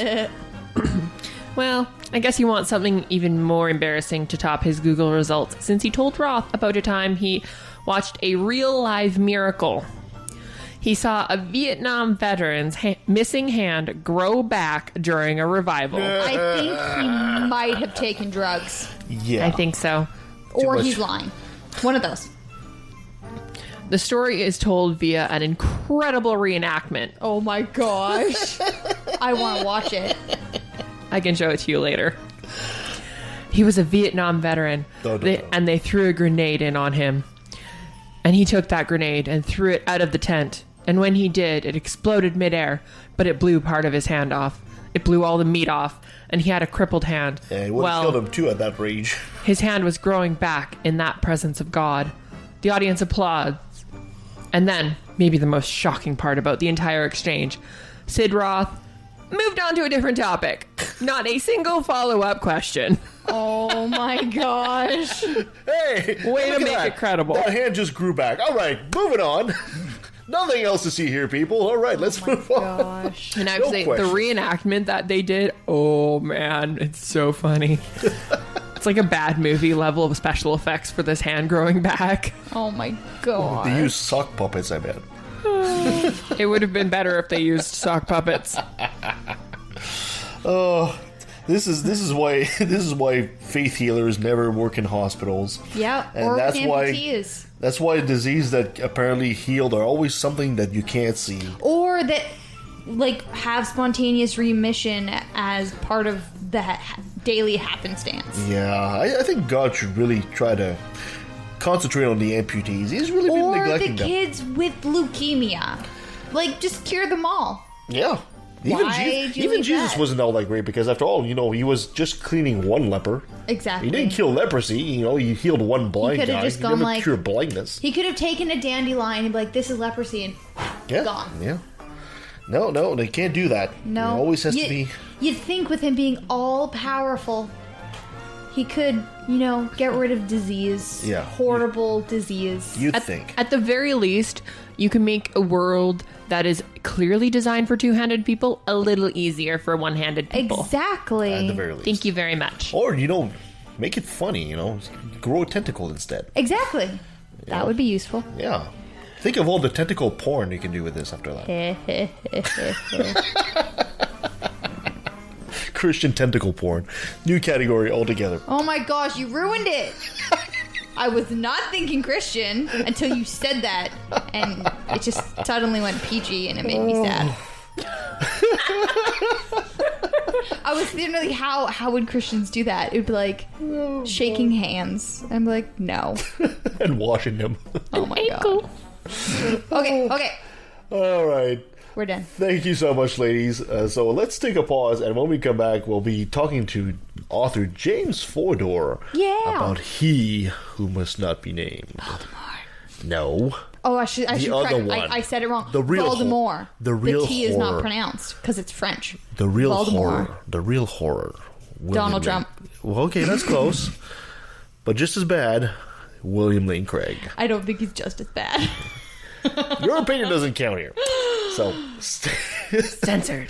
Well, I guess he wants something even more embarrassing to top his Google results, since he told Roth about a time he watched a real live miracle. He saw a Vietnam veteran's missing hand grow back during a revival. I think he might have taken drugs. Yeah. I think so. Or much. he's lying. One of those. The story is told via an incredible reenactment. Oh my gosh. I want to watch it. I can show it to you later. He was a Vietnam veteran, and they threw a grenade in on him. And he took that grenade and threw it out of the tent. And when he did, it exploded midair, but it blew part of his hand off. It blew all the meat off, and he had a crippled hand. Yeah, he would have killed him too at that range. His hand was growing back in that presence of God. The audience applauds. And then, maybe the most shocking part about the entire exchange, Sid Roth moved on to a different topic. Not a single follow-up question. Oh my gosh. Hey! Way to look at make that. it credible. That hand just grew back. All right, moving on. Nothing else to see here, people. All right, let's move on. Gosh. And I No would say question. the reenactment that they did, oh man, it's so funny. It's like a bad movie level of special effects for this hand growing back. Oh my god. They use sock puppets, I bet. It would have been better if they used sock puppets. Oh, This is why faith healers never work in hospitals. Yeah, and or that's amputees. That's why disease that apparently healed are always something that you can't see. Or that, like, have spontaneous remission as part of the daily happenstance. Yeah, I think God should really try to concentrate on the amputees. He's really been neglecting them. Or the kids with leukemia. Like, just cure them all. Yeah. Even Jesus wasn't all that great because, after all, he was just cleaning one leper. Exactly. He didn't kill leprosy. He healed one blind guy. He could have just gone never like cured blindness. He could have taken a dandelion and be like, "This is leprosy," and gone. Yeah. No, they can't do that. No, it always has to be. You'd think with him being all powerful, he could, get rid of disease. Yeah. Horrible disease. You'd think. At the very least, you can make a world that is clearly designed for two-handed people a little easier for one-handed people. Exactly. At the very least. Thank you very much. Or, make it funny, grow a tentacle instead. Exactly. That would be useful. Yeah. Think of all the tentacle porn you can do with this after that. Christian tentacle porn. New category altogether. Oh my gosh, you ruined it. I was not thinking Christian until you said that, and it just suddenly went PG, and it made me sad. I was thinking, really, how would Christians do that? It would be like shaking hands. I'm like, no. And washing them. Oh my god. Okay. All right. We're done. Thank you so much, ladies. So let's take a pause, and when we come back, we'll be talking to author James Fodor about He Who Must Not Be Named. Voldemort. No. Oh, I should other correct. one. I said it wrong. The real Voldemort. The real The T is not horror. pronounced because it's French. The real Voldemort. horror. The real horror. Donald Trump. Well, okay, that's close. But just as bad, William Lane Craig. I don't think he's just as bad. Your opinion doesn't count here. So, Censored.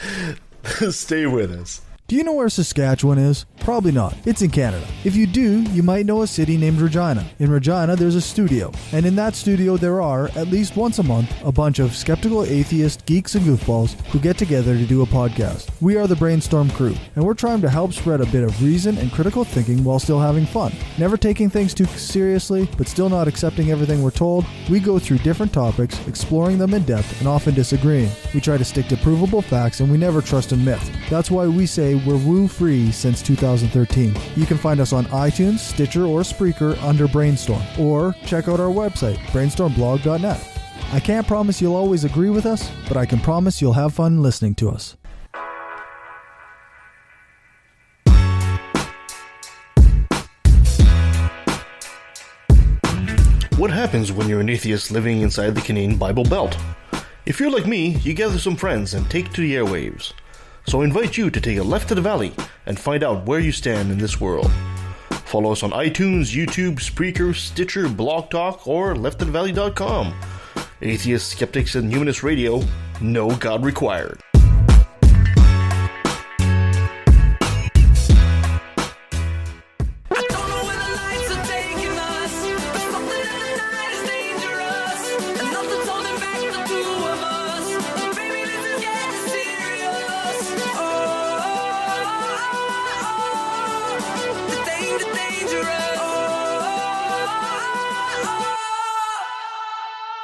Stay with us. Do you know where Saskatchewan is? Probably not. It's in Canada. If you do, you might know a city named Regina. In Regina, there's a studio. And in that studio, there are, at least once a month, a bunch of skeptical atheist geeks and goofballs who get together to do a podcast. We are the Brainstorm Crew, and we're trying to help spread a bit of reason and critical thinking while still having fun. Never taking things too seriously, but still not accepting everything we're told, we go through different topics, exploring them in depth and often disagreeing. We try to stick to provable facts, and we never trust in myth. That's why we say we're woo-free since 2013. You can find us on iTunes, Stitcher, or Spreaker under Brainstorm, or check out our website, brainstormblog.net. I can't promise you'll always agree with us, but I can promise you'll have fun listening to us. What happens when you're an atheist living inside the Canadian Bible Belt? If you're like me, you gather some friends and take to the airwaves. So I invite you to take a left to the valley and find out where you stand in this world. Follow us on iTunes, YouTube, Spreaker, Stitcher, Blog Talk, or lefttothevalley.com. Atheists, Skeptics, and Humanist Radio, no God required.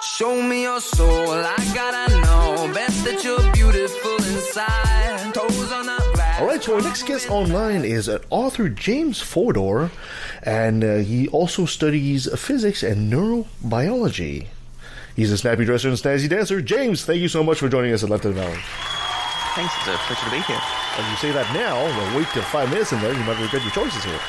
Show me your soul, I gotta know. Best that you're beautiful inside. Toes on the black. Alright, so our next guest online is author James Fodor, and he also studies physics and neurobiology. He's a snappy dresser and snazzy dancer. James, thank you so much for joining us at Left of the Valley. Thanks, it's a pleasure to be here. And you say that now, well, wait till 5 minutes in there, you might regret your choices here.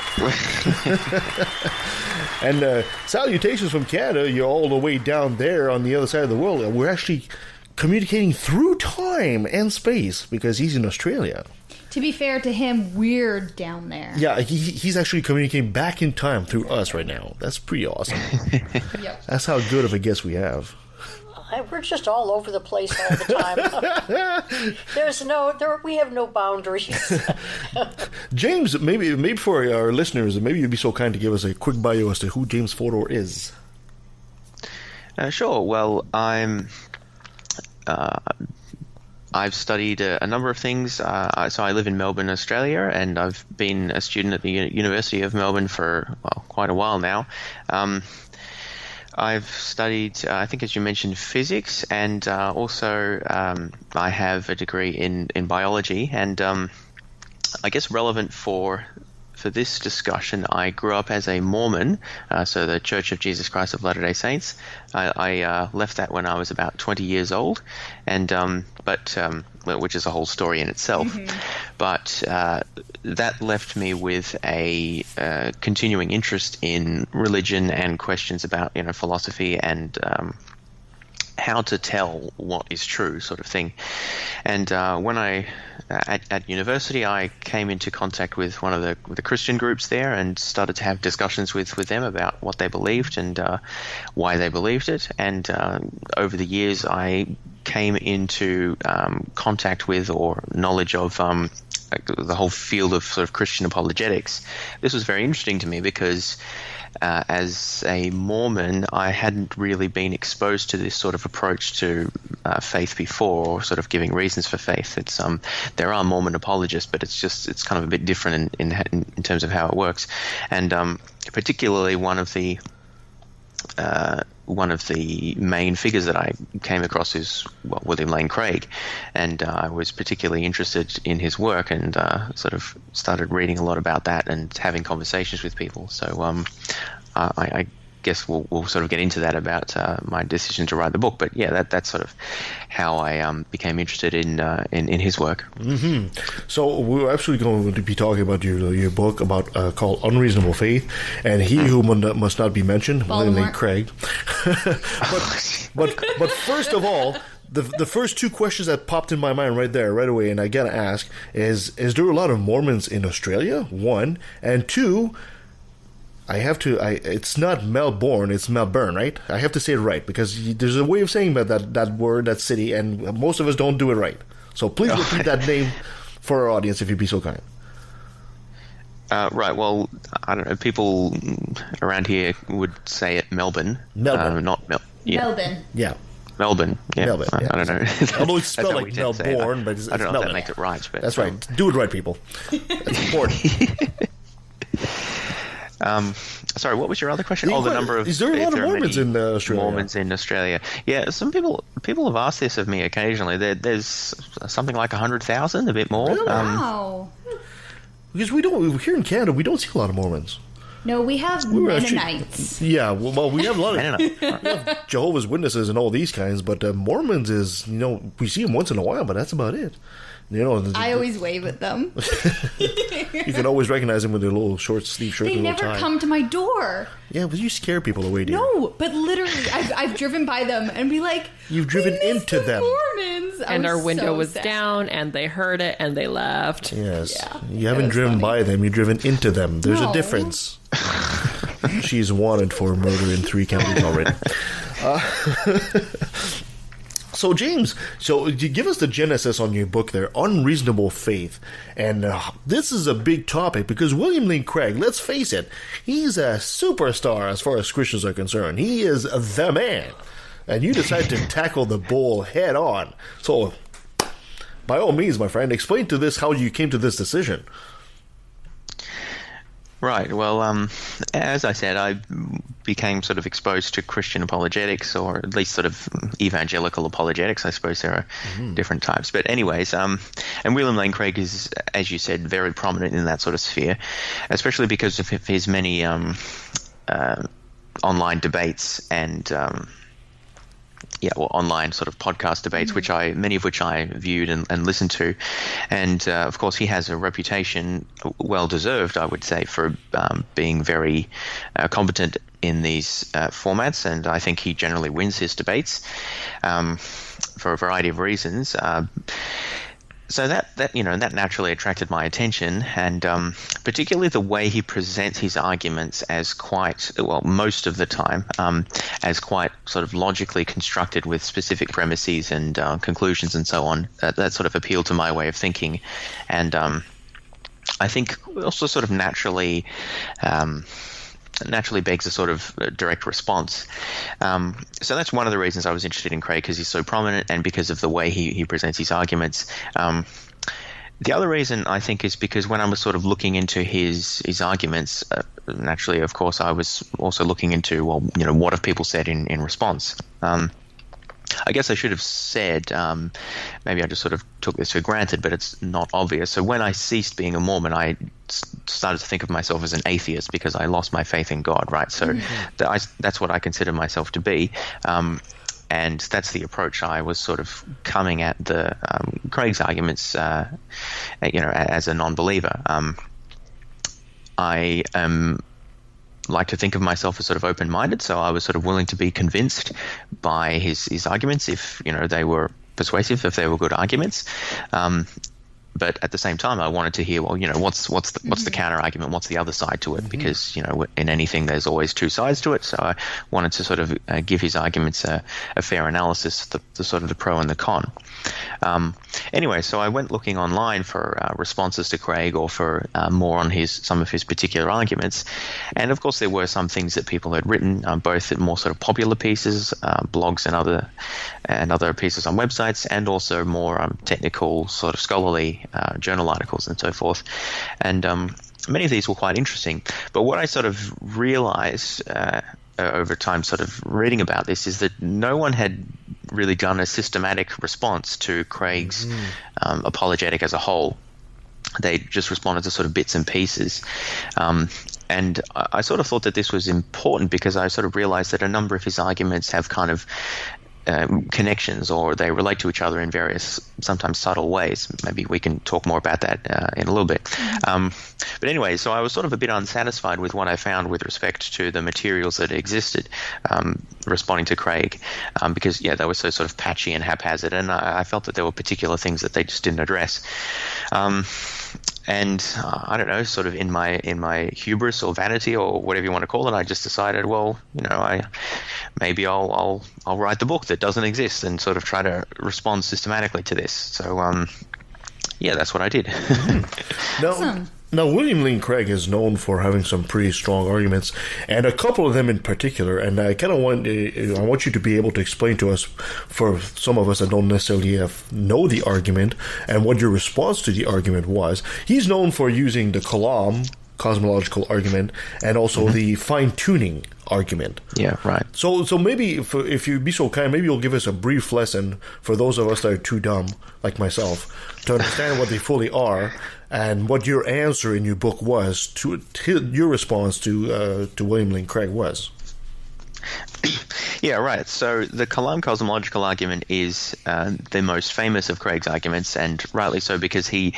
And salutations from Canada. You're all the way down there on the other side of the world. We're actually communicating through time and space because he's in Australia. To be fair to him, we're down there. Yeah, he's actually communicating back in time through us right now. That's pretty awesome. Yep. That's how good of a guest we have. We're just all over the place all the time. We have no boundaries. James, maybe for our listeners, maybe you'd be so kind to give us a quick bio as to who James Fodor is. Sure. Well, I'm I've studied a number of things. So I live in Melbourne, Australia, and I've been a student at the University of Melbourne for quite a while now. I've studied, I think, as you mentioned, physics, and also I have a degree in biology. And I guess relevant for this discussion, I grew up as a Mormon, so the Church of Jesus Christ of Latter-day Saints. I left that when I was about 20 years old, and which is a whole story in itself. Mm-hmm. But that left me with a continuing interest in religion and questions about philosophy and how to tell what is true, sort of thing. And when I at university, I came into contact with one of the Christian groups there and started to have discussions with them about what they believed and why they believed it. And over the years, I came into contact with or knowledge of the whole field of sort of Christian apologetics. This was very interesting to me because as a Mormon, I hadn't really been exposed to this sort of approach to faith before, or sort of giving reasons for faith. It's there are Mormon apologists, but it's kind of a bit different in terms of how it works. And particularly one of the main figures that I came across is William Lane Craig, and I was particularly interested in his work and sort of started reading a lot about that and having conversations with people. So I guess we'll sort of get into that about my decision to write the book. But yeah, that's sort of how I became interested in his work. Mm-hmm. So we're actually going to be talking about your book about called Unreasonable Faith, and He Who Must Not Be Mentioned, William Lane Craig. but first of all, the first two questions that popped in my mind right away, and I gotta ask is there a lot of Mormons in Australia? One, and two, it's not Melbourne, it's Melbourne, right? I have to say it right because there's a way of saying that word, that city, and most of us don't do it right. So please repeat that name for our audience if you'd be so kind. Right. Well, I don't know. People around here would say it Melbourne. Not Melbourne. Yeah. Melbourne. Yeah. Melbourne. Yeah. Melbourne. Yeah. I don't know. Although it's spelled like Melbourne, but it's I don't know Melbourne. if that makes it right. But that's right. Do it right, people. That's important. Sorry, what was your other question? The number of... Is there a lot of Mormons in Australia? Mormons in Australia. Yeah, some people have asked this of me occasionally. There's something like 100,000, a bit more. Really? Wow. Because here in Canada, we don't see a lot of Mormons. No, we have Mennonites. Yeah, well, we have a lot of we have Jehovah's Witnesses and all these kinds, but Mormons is, we see them once in a while, but that's about it. I always wave at them. You can always recognize them with their little short sleeve shirt. They and never tie. come to my door. Yeah, but you scare people away, dear. No, but literally, I've driven by them and be like, you've driven into them. Mormons. And our window was down, and they heard it, and they left. Yes. Yeah, you haven't driven by them, you've driven into them. There's a difference. She's wanted for murder in 3 counties already. So, James, you give us the genesis on your book there, Unreasonable Faith. And this is a big topic because William Lane Craig, let's face it, he's a superstar as far as Christians are concerned. He is the man. And you decided to tackle the bull head on. So, by all means, my friend, explain to this how you came to this decision. Right. Well, as I said, I became sort of exposed to Christian apologetics, or at least sort of evangelical apologetics. I suppose there are different types. But anyways, and William Lane Craig is, as you said, very prominent in that sort of sphere, especially because of his many online debates and online sort of podcast debates, many of which I viewed and listened to. And of course, he has a reputation, well deserved, I would say, for being very competent in these formats. And I think he generally wins his debates for a variety of reasons. So that naturally attracted my attention, and particularly the way he presents his arguments as most of the time, as quite sort of logically constructed with specific premises and conclusions and so on. That sort of appealed to my way of thinking, and I think also sort of naturally naturally begs a sort of direct response. So that's one of the reasons I was interested in Craig, because he's so prominent and because of the way he presents his arguments. The other reason, I think, is because when I was sort of looking into his arguments, naturally, of course, I was also looking into, well, what have people said in response? I guess I should have said, maybe I just sort of took this for granted, but it's not obvious. So when I ceased being a Mormon, I started to think of myself as an atheist because I lost my faith in God, right? So that's what I consider myself to be. And that's the approach I was sort of coming at the Craig's arguments, as a non-believer. I like to think of myself as sort of open-minded, so I was sort of willing to be convinced by his arguments if they were persuasive, if they were good arguments. But at the same time, I wanted to hear, well, what's the counter argument? What's the other side to it? Because in anything, there's always two sides to it. So I wanted to sort of give his arguments a fair analysis, the sort of the pro and the con. Anyway, so I went looking online for responses to Craig or for more on some of his particular arguments, and of course there were some things that people had written, both in more sort of popular pieces, blogs and other pieces on websites, and also more technical sort of scholarly journal articles and so forth. And many of these were quite interesting. But what I sort of realized over time sort of reading about this is that no one had really done a systematic response to Craig's apologetic as a whole. They just responded to sort of bits and pieces. And I sort of thought that this was important because I sort of realized that a number of his arguments have kind of connections, or they relate to each other in various, sometimes subtle ways. Maybe we can talk more about that in a little bit. But anyway, so I was sort of a bit unsatisfied with what I found with respect to the materials that existed responding to Craig, because they were so sort of patchy and haphazard, and I felt that there were particular things that they just didn't address. And I don't know, sort of in my hubris or vanity or whatever you want to call it, I just decided, well, maybe I'll write the book that doesn't exist and sort of try to respond systematically to this. So that's what I did. Awesome. Now, William Lane Craig is known for having some pretty strong arguments, and a couple of them in particular. And I kind of want you to be able to explain to us, for some of us that don't necessarily know the argument, and what your response to the argument was. He's known for using the Kalam cosmological argument and also the fine-tuning argument. Yeah, right. So maybe if you'd be so kind, maybe you'll give us a brief lesson for those of us that are too dumb, like myself, to understand what they fully are and what your answer in your book was to your response to William Lane Craig was. Yeah, right. So the Kalam cosmological argument is the most famous of Craig's arguments, and rightly so, because he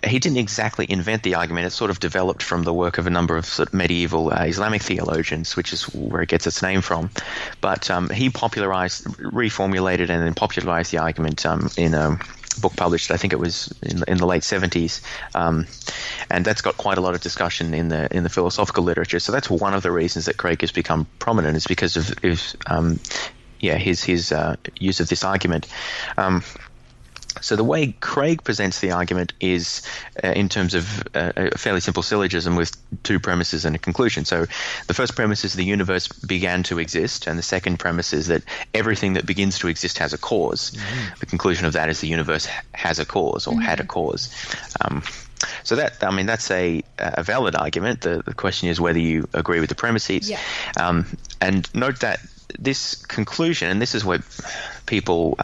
didn't exactly invent the argument. It sort of developed from the work of a number of sort of medieval Islamic theologians, which is where it gets its name from. But he reformulated and then popularized the argument in a book published, I think it was in the late 70s, and that's got quite a lot of discussion in the philosophical literature. So that's one of the reasons that Craig has become prominent, is because of his use of this argument. So the way Craig presents the argument is in terms of a fairly simple syllogism with two premises and a conclusion. So the first premise is the universe began to exist, and the second premise is that everything that begins to exist has a cause. The conclusion of that is the universe has a cause, or had a cause. So that's a valid argument. The question is whether you agree with the premises. Yeah. And note that this conclusion, and this is where people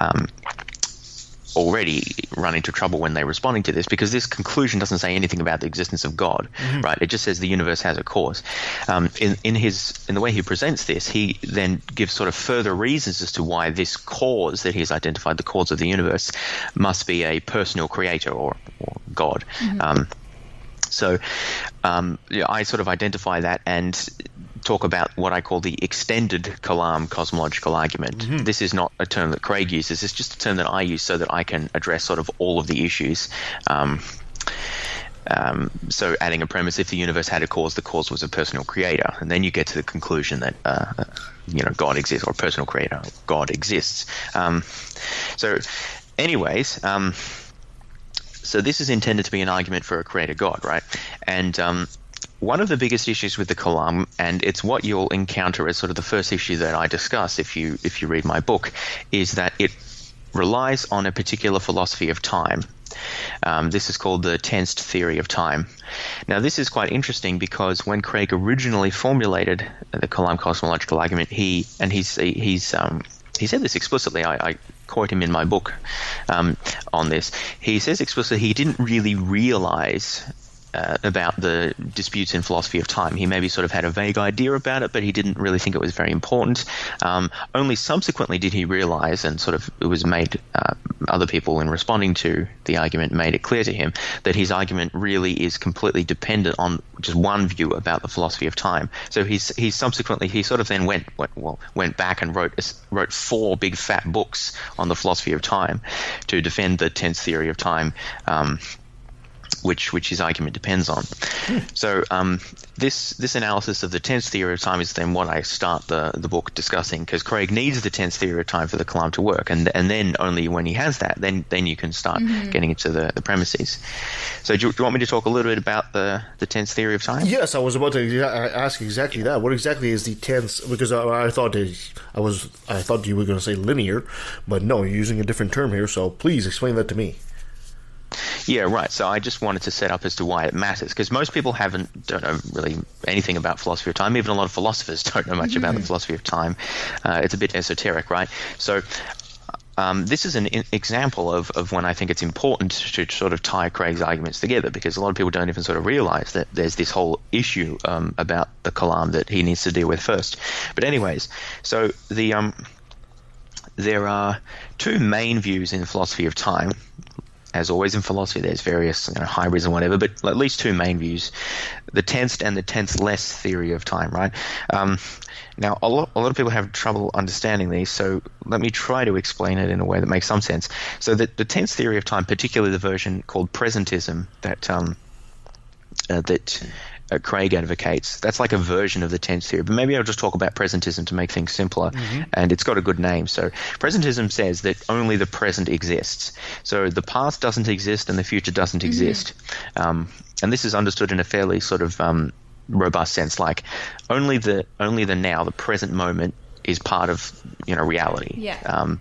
already run into trouble when they're responding to this, because this conclusion doesn't say anything about the existence of God, right? It just says the universe has a cause. In the way he presents this, he then gives sort of further reasons as to why this cause that he's identified, the cause of the universe, must be a personal creator or God. So I sort of identify that and talk about what I call the extended Kalam cosmological argument. This is not a term that Craig uses. It's just a term that I use so that I can address sort of all of the issues. So adding a premise, if the universe had a cause, the cause was a personal creator. And then you get to the conclusion that, God exists, or a personal creator, God exists. So anyways, so this is intended to be an argument for a creator God, right? And one of the biggest issues with the Kalam, and it's what you'll encounter as sort of the first issue that I discuss if you read my book, is that it relies on a particular philosophy of time. This is called the tensed theory of time. Now, this is quite interesting because when Craig originally formulated the Kalam cosmological argument, he said this explicitly. I quote him in my book on this. He says explicitly he didn't really realize about the disputes in philosophy of time. He maybe sort of had a vague idea about it, but he didn't really think it was very important. Only subsequently did he realize, and sort of it was made, other people in responding to the argument made it clear to him that his argument really is completely dependent on just one view about the philosophy of time. So he sort of then went back and wrote 4 big fat books on the philosophy of time to defend the tense theory of time, which his argument depends on. So this analysis of the tense theory of time is then what I start the book discussing, because Craig needs the tense theory of time for the Kalam to work, and then only when he has that, then you can start getting into the premises. So do you want me to talk a little bit about the tense theory of time? Yes, I was about to ask exactly that. What exactly is the tense? Because I thought you were going to say linear, but no, you're using a different term here. So please explain that to me. Yeah, right. So I just wanted to set up as to why it matters, because most people don't know really anything about philosophy of time. Even a lot of philosophers don't know much about the philosophy of time. It's a bit esoteric, right? So this is an example of when I think it's important to sort of tie Craig's arguments together, because a lot of people don't even sort of realize that there's this whole issue about the Kalam that he needs to deal with first. But anyways, so there are 2 main views in philosophy of time. As always in philosophy, there's various hybrids and whatever, but at least 2 main views: the tensed and the tenseless theory of time. Right? Now, a lot of people have trouble understanding these, so let me try to explain it in a way that makes some sense. So the tense theory of time, particularly the version called presentism that Craig advocates, that's like a version of the tense theory. But maybe I'll just talk about presentism to make things simpler, and it's got a good name. So presentism says that only the present exists. So the past doesn't exist and the future doesn't exist. And this is understood in a fairly sort of robust sense, like only the now, the present moment, is part of reality. Yeah.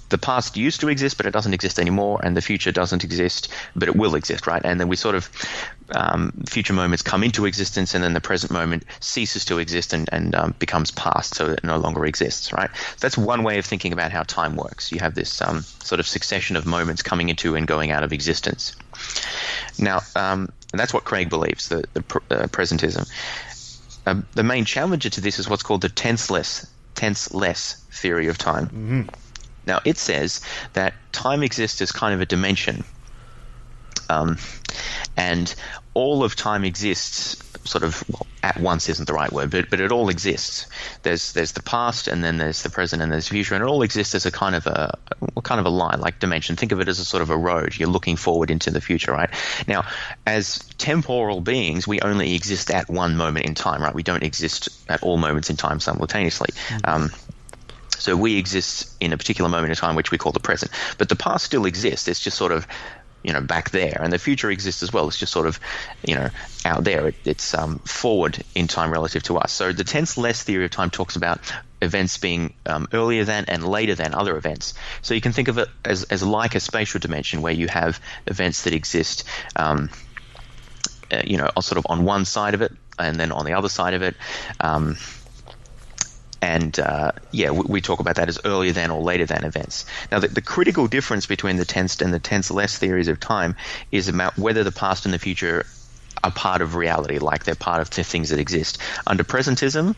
The past used to exist, but it doesn't exist anymore, and the future doesn't exist, but it will exist, right? And then we sort of future moments come into existence, and then the present moment ceases to exist and becomes past, so it no longer exists, right? That's one way of thinking about how time works. You have this sort of succession of moments coming into and going out of existence. Now, and that's what Craig believes, the presentism. The main challenger to this is what's called the tenseless theory of time. Now, it says that time exists as kind of a dimension, and all of time exists sort of, well, at once isn't the right word, but it all exists. There's the past, and then there's the present, and there's the future, and it all exists as a kind of a line, like dimension. Think of it as a sort of a road. You're looking forward into the future, right? Now, as temporal beings, we only exist at one moment in time, right? We don't exist at all moments in time simultaneously. So we exist in a particular moment in time, which we call the present. But the past still exists. It's just sort of, back there. And the future exists as well. It's just sort of, out there. It's forward in time relative to us. So the tenseless theory of time talks about events being earlier than and later than other events. So you can think of it as like a spatial dimension where you have events that exist, sort of on one side of it and then on the other side of it. We talk about that as earlier than or later than events. Now, the critical difference between the tensed and the tenseless theories of time is about whether the past and the future are part of reality, like they're part of the things that exist. Under presentism,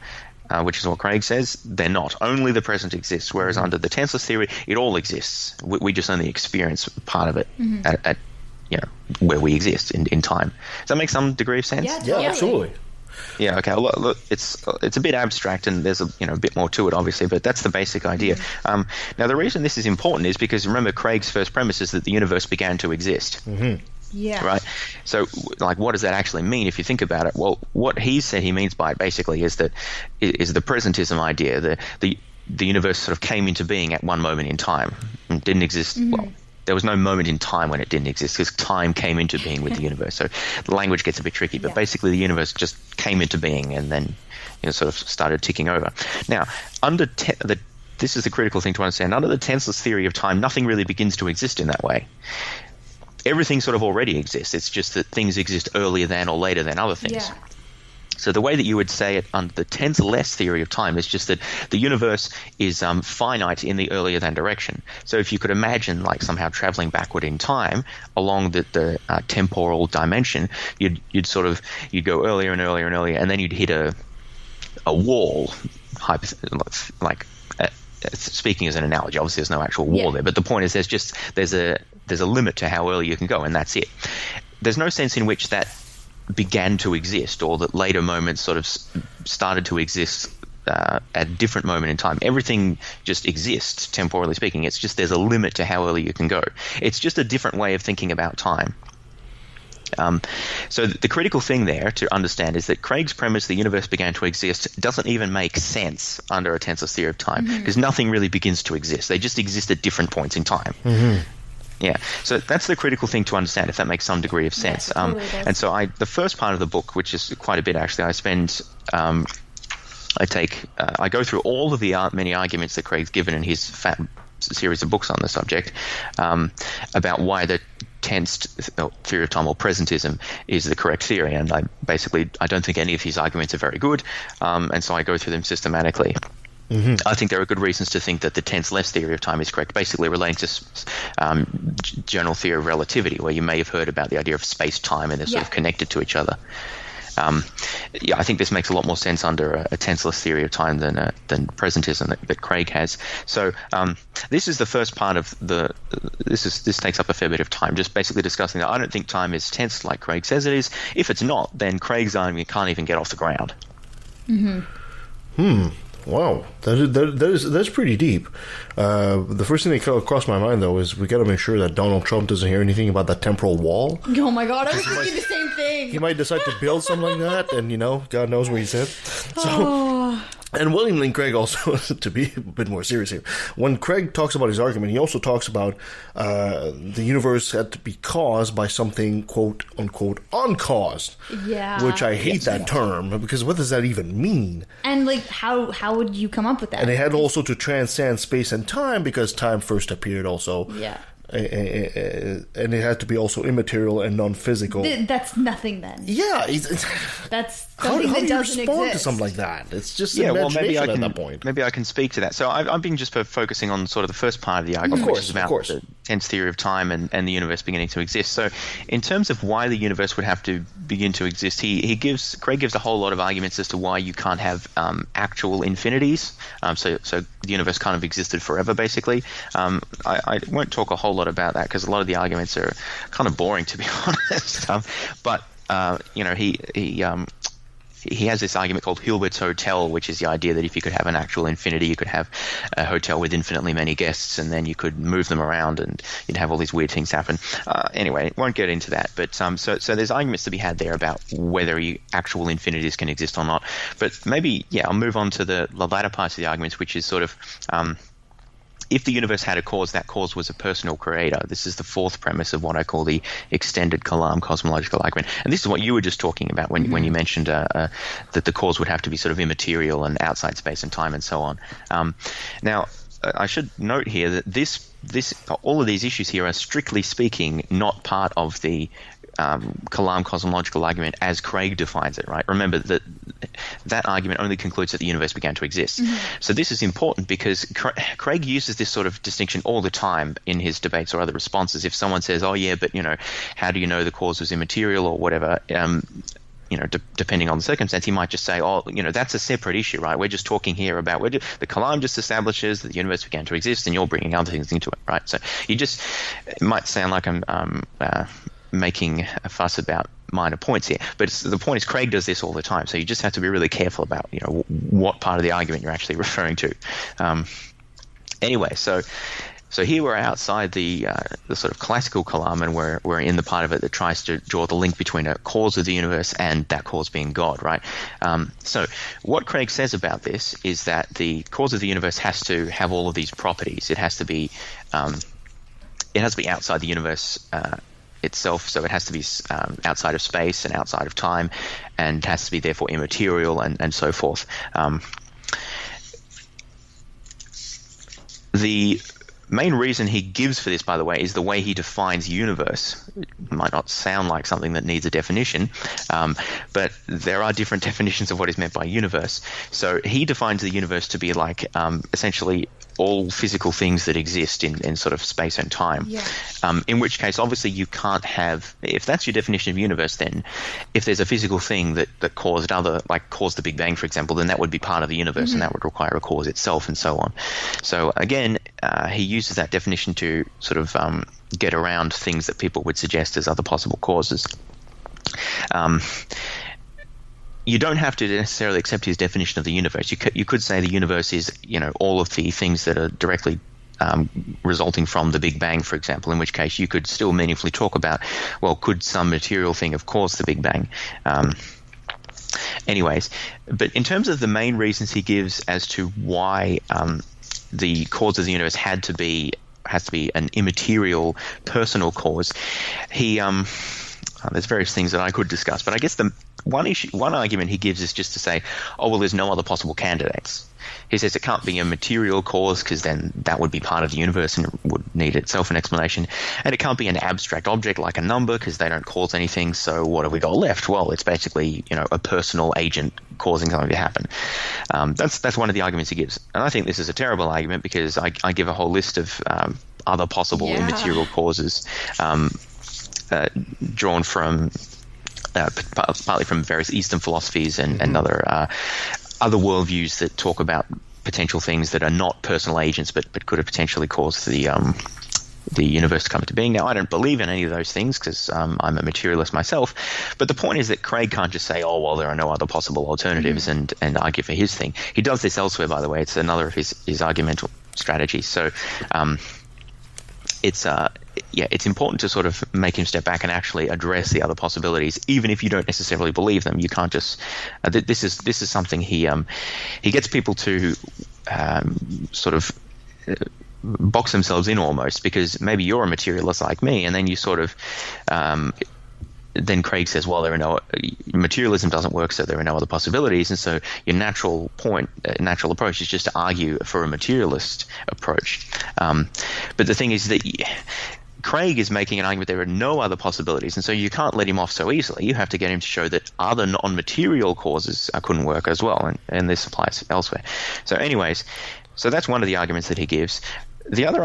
which is what Craig says, they're not. Only the present exists, whereas under the tenseless theory, it all exists. We just only experience part of it at where we exist in time. Does that make some degree of sense? Yeah, absolutely. Yeah, okay. Look, it's a bit abstract, and there's a bit more to it, obviously, but that's the basic idea. Now, the reason this is important is because, remember, Craig's first premise is that the universe began to exist. Yeah. Right? So, like, what does that actually mean if you think about it? Well, what he said he means by it, basically, is the presentism idea. The universe sort of came into being at one moment in time and didn't exist, well, there was no moment in time when it didn't exist, because time came into being with the universe. So the language gets a bit tricky, but basically the universe just came into being and then sort of started ticking over. Now, under this is the critical thing to understand. Under the tenseless theory of time, nothing really begins to exist in that way. Everything sort of already exists. It's just that things exist earlier than or later than other things. Yeah. So the way that you would say it under the tense-less theory of time is just that the universe is finite in the earlier than direction. So if you could imagine like somehow traveling backward in time along the temporal dimension, you'd go earlier and earlier and earlier, and then you'd hit a wall, speaking as an analogy. Obviously there's no actual wall there, but the point is there's a limit to how early you can go, and that's it. There's no sense in which that began to exist, or that later moments sort of started to exist at a different moment in time. Everything just exists, temporally speaking. It's just there's a limit to how early you can go. It's just a different way of thinking about time. So the critical thing there to understand is that Craig's premise, the universe began to exist, doesn't even make sense under a tenseless theory of time, because nothing really begins to exist. They just exist at different points in time. Yeah, so that's the critical thing to understand, if that makes some degree of sense. And so the first part of the book, which is quite a bit actually, I go through all of the many arguments that Craig's given in his fat series of books on the subject, about why the tensed theory of time, or presentism, is the correct theory. And I don't think any of his arguments are very good, and so I go through them systematically. I think there are good reasons to think that the tense-less theory of time is correct, basically relating to general theory of relativity, where you may have heard about the idea of space-time and they're sort of connected to each other. I think this makes a lot more sense under a tenseless theory of time than presentism that Craig has. So this is the first part of this takes up a fair bit of time, just basically discussing that I don't think time is tense like Craig says it is. If it's not, then Craig's argument can't even get off the ground. Wow, that's pretty deep. The first thing that crossed my mind, though, is we got to make sure that Donald Trump doesn't hear anything about that temporal wall. Oh my God, I was thinking the same thing. He might decide to build something like that, and God knows where he's at. So, and William Lane Craig also, to be a bit more serious here, when Craig talks about his argument, he also talks about the universe had to be caused by something, quote unquote, uncaused. Yeah. Which I hate that term, because what does that even mean? And how would you come up with that? And it had also to transcend space and time, because time first appeared also. Yeah. And it had to be also immaterial and non-physical. That's nothing then. Yeah. That's how something that do you doesn't respond exist. to something like that? It's just imagination at that point. Maybe I can speak to that. So I've been just focusing on sort of the first part of the argument, which is about the tense theory of time and the universe beginning to exist. So in terms of why the universe would have to begin to exist, Craig gives a whole lot of arguments as to why you can't have actual infinities. So the universe kind of existed forever, basically. I won't talk a whole lot about that, because a lot of the arguments are kind of boring, to be honest. But he has this argument called Hilbert's Hotel, which is the idea that if you could have an actual infinity, you could have a hotel with infinitely many guests, and then you could move them around and you'd have all these weird things happen. Anyway, won't get into that. But so there's arguments to be had there about whether actual infinities can exist or not. But maybe, I'll move on to the latter parts of the arguments, which is sort of if the universe had a cause, that cause was a personal creator. This is the fourth premise of what I call the extended Kalam cosmological argument. And this is what you were just talking about when you mentioned that the cause would have to be sort of immaterial and outside space and time and so on. Now, I should note here that all of these issues here are, strictly speaking, not part of the Kalam cosmological argument as Craig defines it, right? Remember that argument only concludes that the universe began to exist. So this is important because Craig uses this sort of distinction all the time in his debates or other responses. If someone says, oh yeah, but how do you know the cause was immaterial or whatever, depending on the circumstance, he might just say, that's a separate issue, right? We're just talking here about the Kalam just establishes that the universe began to exist and you're bringing other things into it, right? So it might sound like I'm making a fuss about minor points here, but the point is Craig does this all the time, so you just have to be really careful about what part of the argument you're actually referring to. Anyway, so here we're outside the sort of classical Kalam, and we're in the part of it that tries to draw the link between a cause of the universe and that cause being God, right? So what Craig says about this is that the cause of the universe has to have all of these properties. It has to be it has to be outside the universe itself, so it has to be outside of space and outside of time, and has to be therefore immaterial and so forth. The main reason he gives for this, by the way, is the way he defines universe. It might not sound like something that needs a definition, but there are different definitions of what is meant by universe. So he defines the universe to be like essentially all physical things that exist in sort of space and time. Yeah. In which case, obviously, you can't have, if that's your definition of universe, then if there's a physical thing that caused caused the Big Bang, for example, then that would be part of the universe, and that would require a cause itself, and so on. So again, he uses that definition to sort of get around things that people would suggest as other possible causes. You don't have to necessarily accept his definition of the universe. You could say the universe is, all of the things that are directly resulting from the Big Bang, for example, in which case you could still meaningfully talk about, well, could some material thing have caused the Big Bang? Anyways, but in terms of the main reasons he gives as to why the cause of the universe has to be an immaterial personal cause, he there's various things that I could discuss, but I guess the one argument he gives is just to say, oh, well, there's no other possible candidates. He says it can't be a material cause because then that would be part of the universe and it would need itself an explanation. And it can't be an abstract object like a number because they don't cause anything. So what have we got left? Well, it's basically, a personal agent causing something to happen. That's one of the arguments he gives. And I think this is a terrible argument because I give a whole list of other possible immaterial causes drawn from partly from various Eastern philosophies and other worldviews that talk about potential things that are not personal agents but could have potentially caused the universe to come into being. Now, I don't believe in any of those things because I'm a materialist myself, but the point is that Craig can't just say, oh, well, there are no other possible alternatives and argue for his thing. He does this elsewhere, by the way. It's another of his argumental strategies. So it's important to sort of make him step back and actually address the other possibilities, even if you don't necessarily believe them. You can't just this is something he gets people to sort of box themselves in almost, because maybe you're a materialist like me, and then you sort of then Craig says, well, materialism doesn't work, so there are no other possibilities, and so your natural approach is just to argue for a materialist approach. But the thing is that Craig is making an argument there are no other possibilities, and so you can't let him off so easily. You have to get him to show that other non-material causes couldn't work as well, and this applies elsewhere. So anyways, so that's one of the arguments that he gives. The other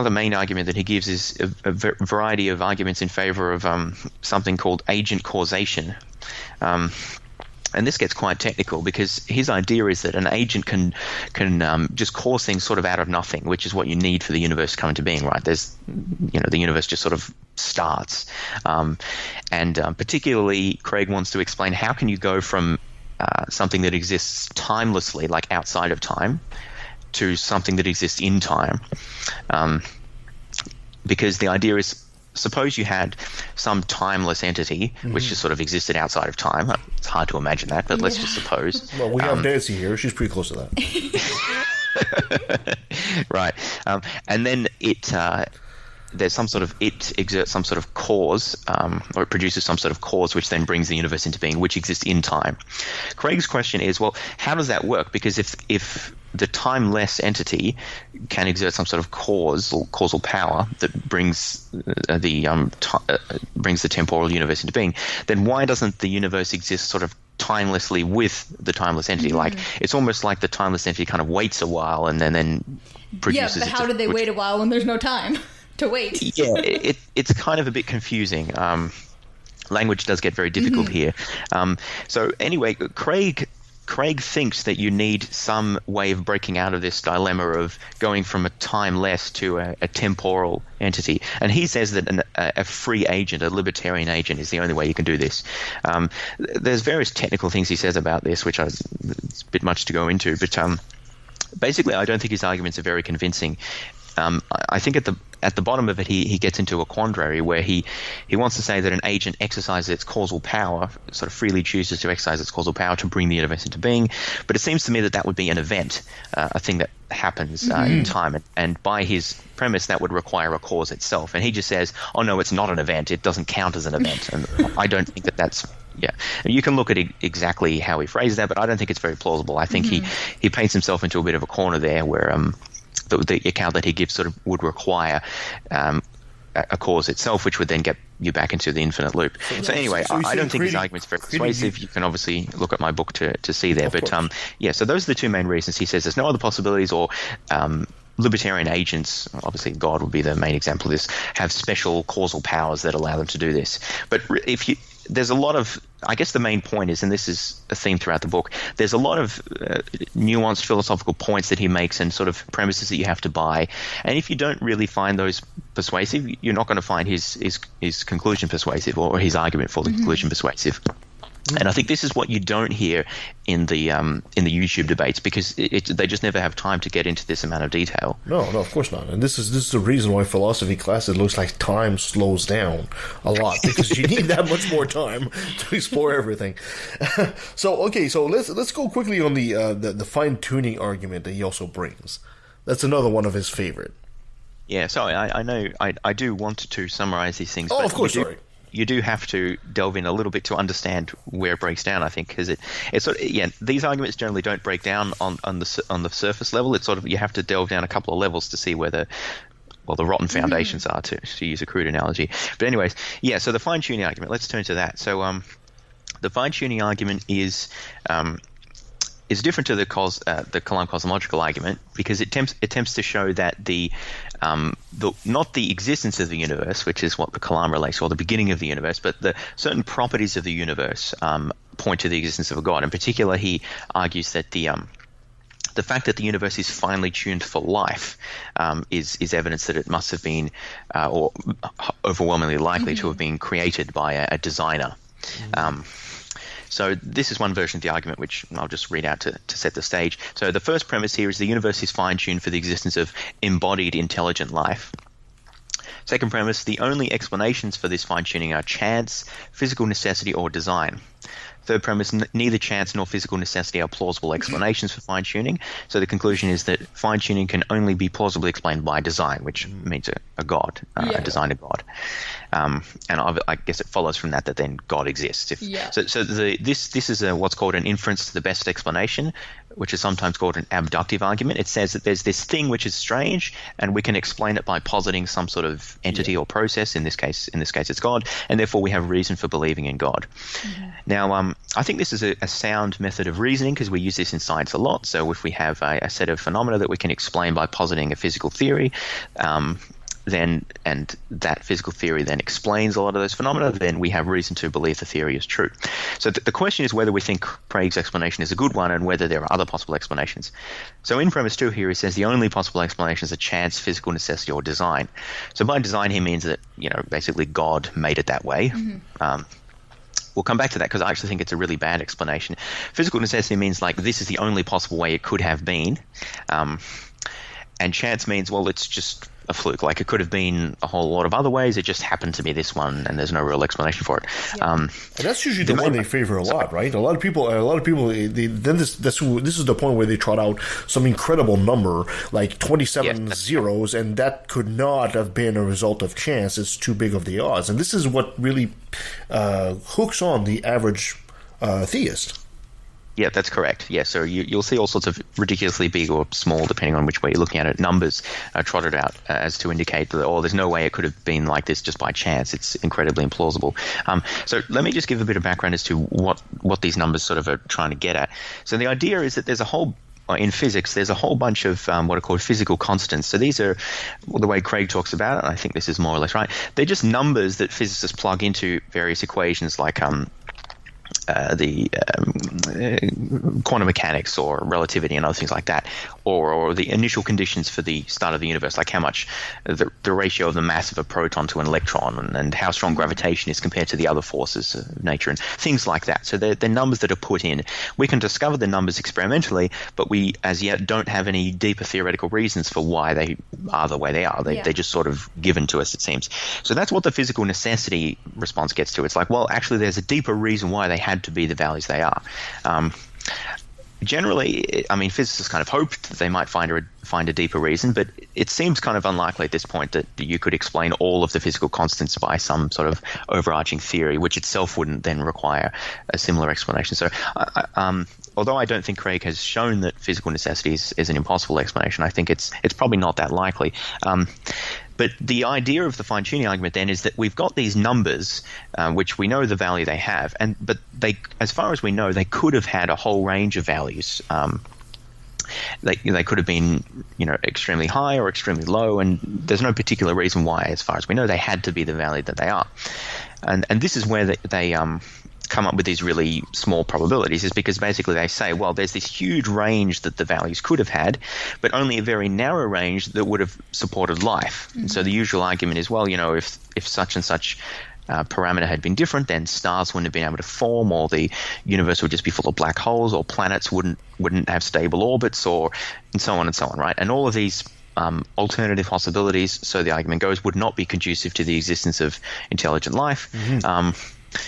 main argument that he gives is a variety of arguments in favor of something called agent causation. And this gets quite technical because his idea is that an agent can just cause things sort of out of nothing, which is what you need for the universe to come into being, right? There's, the universe just sort of starts. And particularly, Craig wants to explain how can you go from something that exists timelessly, like outside of time, to something that exists in time. Because the idea is, suppose you had some timeless entity which just sort of existed outside of time. It's hard to imagine that, but let's just suppose. Well, we have Nancy here. She's pretty close to that. Right. And then it exerts some sort of cause, or it produces some sort of cause which then brings the universe into being, which exists in time. Craig's question is, well, how does that work? Because if the timeless entity can exert some sort of causal power that brings the temporal universe into being, then why doesn't the universe exist sort of timelessly with the timeless entity? Like, it's almost like the timeless entity kind of waits a while and then produces. Yeah, but how did they wait a while when there's no time to wait? Yeah, it's kind of a bit confusing. Language does get very difficult here. So anyway, Craig thinks that you need some way of breaking out of this dilemma of going from a timeless to a temporal entity. And he says that a free agent, a libertarian agent, is the only way you can do this. There's various technical things he says about this, which it's a bit much to go into. But basically, I don't think his arguments are very convincing. I think at the bottom of it, he gets into a quandary where he wants to say that an agent exercises its causal power, sort of freely chooses to exercise its causal power to bring the universe into being. But it seems to me that would be an event, a thing that happens in time. And by his premise, that would require a cause itself. And he just says, oh, no, it's not an event. It doesn't count as an event. And I don't think that's... Yeah, and you can look at exactly how he phrased that, but I don't think it's very plausible. I think he paints himself into a bit of a corner there where the account that he gives sort of would require a cause itself, which would then get you back into the infinite loop. So anyway, I don't think his argument's very persuasive. You can obviously look at my book to see there. But so those are the two main reasons. He says there's no other possibilities, or libertarian agents, obviously God would be the main example of this, have special causal powers that allow them to do this. But there's a lot of, I guess the main point is, and this is a theme throughout the book, there's a lot of nuanced philosophical points that he makes and sort of premises that you have to buy. And if you don't really find those persuasive, you're not going to find his conclusion persuasive, or his argument for the conclusion persuasive. And I think this is what you don't hear in the YouTube debates, because they just never have time to get into this amount of detail. No, of course not. And this is the reason why philosophy class, it looks like time slows down a lot, because you need that much more time to explore everything. So let's go quickly on the fine tuning argument that he also brings. That's another one of his favorite. Yeah. So I know I do want to summarize these things. Oh, but of course. Sorry. You do have to delve in a little bit to understand where it breaks down, I think, because it's sort of, these arguments generally don't break down on the surface level. It's sort of, you have to delve down a couple of levels to see where the rotten foundations are, to use a crude analogy. But anyways, so the fine-tuning argument, let's turn to that. So the fine-tuning argument is different to the Kalam cosmological argument, because it attempts to show that not the existence of the universe, which is what the Kalam relates to, or the beginning of the universe, but the certain properties of the universe point to the existence of a God. In particular, he argues that the fact that the universe is finely tuned for life is evidence that it must have been, or overwhelmingly likely to have been created by a designer. So this is one version of the argument, which I'll just read out to set the stage. So the first premise here is the universe is fine-tuned for the existence of embodied intelligent life. Second premise, the only explanations for this fine-tuning are chance, physical necessity, or design. Third premise, neither chance nor physical necessity are plausible explanations for fine-tuning. So the conclusion is that fine-tuning can only be plausibly explained by design, which means a God, a designer God. And I guess it follows from that then God exists. So this is what's called an inference to the best explanation, which is sometimes called an abductive argument. It says that there's this thing which is strange, and we can explain it by positing some sort of entity or process. In this case, it's God, and therefore we have reason for believing in God. Now, I think this is a sound method of reasoning, because we use this in science a lot. So if we have a set of phenomena that we can explain by positing a physical theory, and that physical theory then explains a lot of those phenomena, then we have reason to believe the theory is true. So the question is whether we think Craig's explanation is a good one, and whether there are other possible explanations. So in premise 2 here, he says the only possible explanations are chance, physical necessity, or design. So by design, he means that, basically God made it that way. We'll come back to that, because I actually think it's a really bad explanation. Physical necessity means like this is the only possible way it could have been. And chance means, well, it's just a fluke. Like it could have been a whole lot of other ways. It just happened to be this one, and there's no real explanation for it. And that's usually the one they favor a lot, right? A lot of people. This is the point where they trot out some incredible number, like 27 zeros, and that could not have been a result of chance. It's too big of the odds, and this is what really hooks on the average theist. Yeah, that's correct. Yeah, so you'll see all sorts of ridiculously big or small, depending on which way you're looking at it, numbers trotted out as to indicate that, there's no way it could have been like this just by chance. It's incredibly implausible. So let me just give a bit of background as to what these numbers sort of are trying to get at. So the idea is that there's a whole in physics, there's a whole bunch of what are called physical constants. So these are, the way Craig talks about it, I think this is more or less right, they're just numbers that physicists plug into various equations like quantum mechanics or relativity and other things like that, or the initial conditions for the start of the universe, like how much the ratio of the mass of a proton to an electron, and how strong gravitation is compared to the other forces of nature, and things like that. So they're numbers that are put in. We can discover the numbers experimentally, but we as yet don't have any deeper theoretical reasons for why they are the way they are. They're just sort of given to us, it seems. So that's what the physical necessity response gets to. It's like, well, actually there's a deeper reason why they had to be the values they are. Generally, I mean, physicists kind of hoped that they might find a deeper reason, but it seems kind of unlikely at this point that you could explain all of the physical constants by some sort of overarching theory, which itself wouldn't then require a similar explanation. So, although I don't think Craig has shown that physical necessity is an impossible explanation, I think it's probably not that likely. But the idea of the fine-tuning argument then is that we've got these numbers, which we know the value they have, but they, as far as we know, they could have had a whole range of values. They could have been, extremely high or extremely low, and there's no particular reason why, as far as we know, they had to be the value that they are. And this is where they come up with these really small probabilities, is because basically they say, well, there's this huge range that the values could have had, but only a very narrow range that would have supported life. Mm-hmm. And so the usual argument is, well, if such and such parameter had been different, then stars wouldn't have been able to form, or the universe would just be full of black holes, or planets wouldn't have stable orbits, and so on, right? And all of these alternative possibilities, so the argument goes, would not be conducive to the existence of intelligent life. Mm-hmm.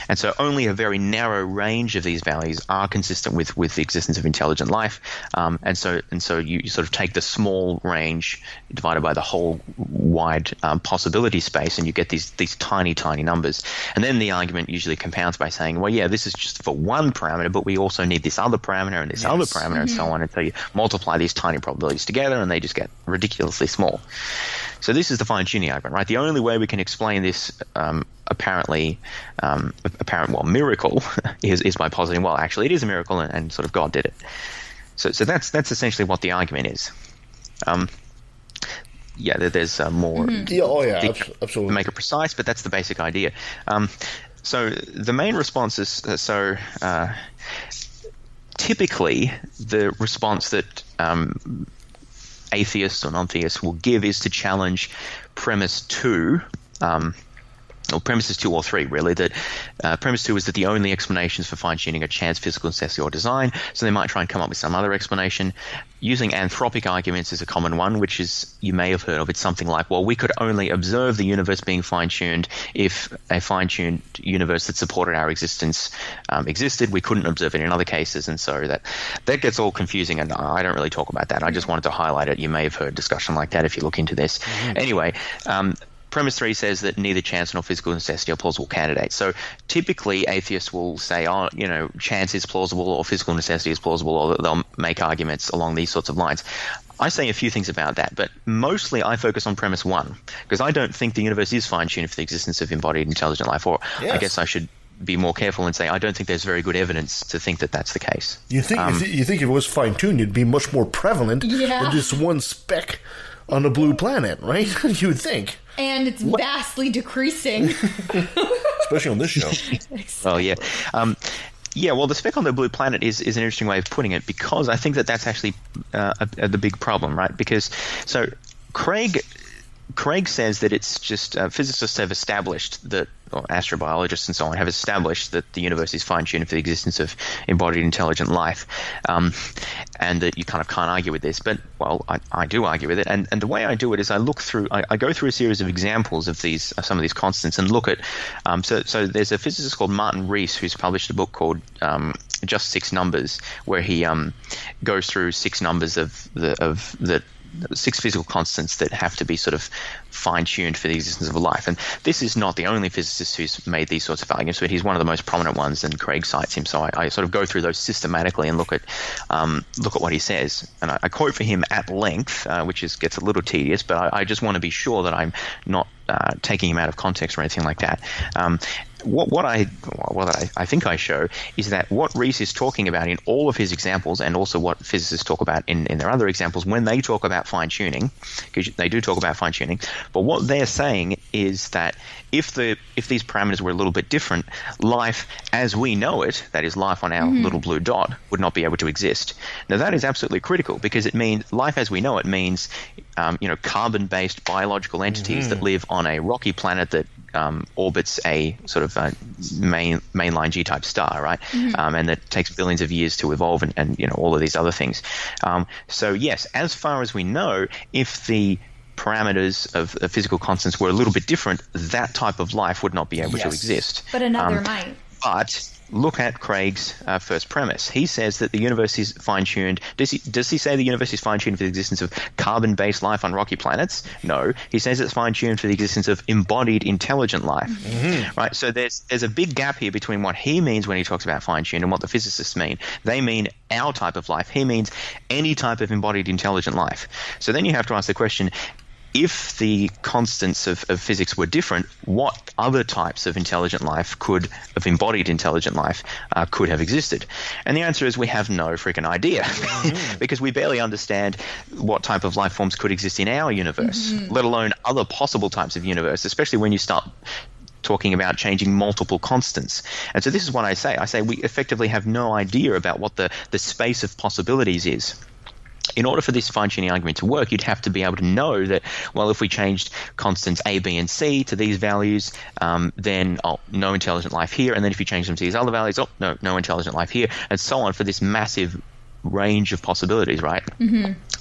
And so only a very narrow range of these values are consistent with the existence of intelligent life. And so you sort of take the small range divided by the whole wide possibility space, and you get these tiny, tiny numbers. And then the argument usually compounds by saying, well, yeah, this is just for one parameter, but we also need this other parameter and this other parameter, and so on. And so you multiply these tiny probabilities together, and they just get ridiculously small. So this is the fine-tuning argument, right? The only way we can explain this apparent miracle is by positing, well, actually it is a miracle, and sort of God did it. So that's essentially what the argument is. There's more absolutely, to make it precise, but that's the basic idea. So the main response is typically the response that atheists or non-theists will give is to challenge premise 2, or premises 2 or 3, really, that premise 2 is that the only explanations for fine-tuning are chance, physical necessity, or design. So they might try and come up with some other explanation. Using anthropic arguments is a common one, which is, you may have heard of, it's something like, well, we could only observe the universe being fine-tuned if a fine-tuned universe that supported our existence existed. We couldn't observe it in other cases, and so that gets all confusing, and I don't really talk about that. I just wanted to highlight it. You may have heard discussion like that if you look into this. Mm-hmm. Anyway, premise 3 says that neither chance nor physical necessity are plausible candidates. So typically atheists will say, chance is plausible or physical necessity is plausible, or they'll make arguments along these sorts of lines. I say a few things about that, but mostly I focus on premise 1, because I don't think the universe is fine-tuned for the existence of embodied intelligent life, or I guess I should be more careful and say I don't think there's very good evidence to think that that's the case. You think if it was fine-tuned, it'd be much more prevalent than just one speck on a blue planet, right? You would think. And it's vastly decreasing. Especially on this show. Oh, yeah. Well, the speck on the blue planet is an interesting way of putting it, because I think that's actually the big problem, right? Because, so Craig says that it's just physicists have established that, or astrobiologists and so on have established that the universe is fine-tuned for the existence of embodied intelligent life, and that you kind of can't argue with this. But, well, I do argue with it, and the way I do it is I go through a series of examples of some of these constants and look at so there's a physicist called Martin Rees who's published a book called Just 6 Numbers, where he goes through 6 numbers of the 6 physical constants that have to be sort of fine-tuned for the existence of life. And this is not the only physicist who's made these sorts of arguments, but he's one of the most prominent ones, and Craig cites him. So I sort of go through those systematically and look at what he says. And I quote for him at length, which gets a little tedious, but I just want to be sure that I'm not taking him out of context or anything like that. what I think I show is that what Rees is talking about in all of his examples, and also what physicists talk about in their other examples when they talk about fine-tuning, because they do talk about fine-tuning, but what they're saying is that if these parameters were a little bit different, life as we know it, that is life on our little blue dot, would not be able to exist. Now that is absolutely critical, because it means life as we know it means carbon-based biological entities that live on a rocky planet that orbits a sort of mainline G-type star, right? And that takes billions of years to evolve, and all of these other things. So yes, as far as we know, if the parameters of physical constants were a little bit different, that type of life would not be able to exist. But another might. But look at Craig's first premise. He says that the universe is fine-tuned. Does he say the universe is fine-tuned for the existence of carbon-based life on rocky planets? No. He says it's fine-tuned for the existence of embodied intelligent life. Right? So there's a big gap here between what he means when he talks about fine-tuned and what the physicists mean. They mean our type of life. He means any type of embodied intelligent life. So then you have to ask the question, if the constants of physics were different, what other types of intelligent life of embodied intelligent life could have existed? And the answer is we have no freaking idea because we barely understand what type of life forms could exist in our universe, let alone other possible types of universe, especially when you start talking about changing multiple constants. And so this is what I say. I say we effectively have no idea about what the space of possibilities is. In order for this fine-tuning argument to work, you'd have to be able to know that, well, if we changed constants A, B, and C to these values, then no intelligent life here. And then if you change them to these other values, no intelligent life here, and so on for this massive range of possibilities, right?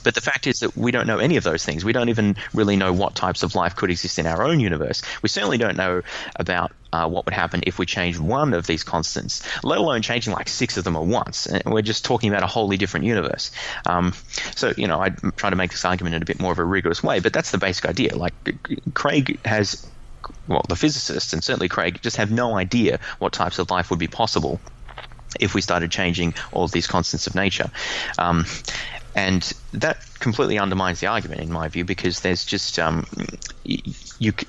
But the fact is that we don't know any of those things. We don't even really know what types of life could exist in our own universe. We certainly don't know about what would happen if we changed one of these constants, let alone changing like 6 of them at once. And we're just talking about a wholly different universe. So, I try to make this argument in a bit more of a rigorous way, but that's the basic idea. Like Craig has, the physicists, and certainly Craig, just have no idea what types of life would be possible if we started changing all of these constants of nature. And that completely undermines the argument, in my view, because there's just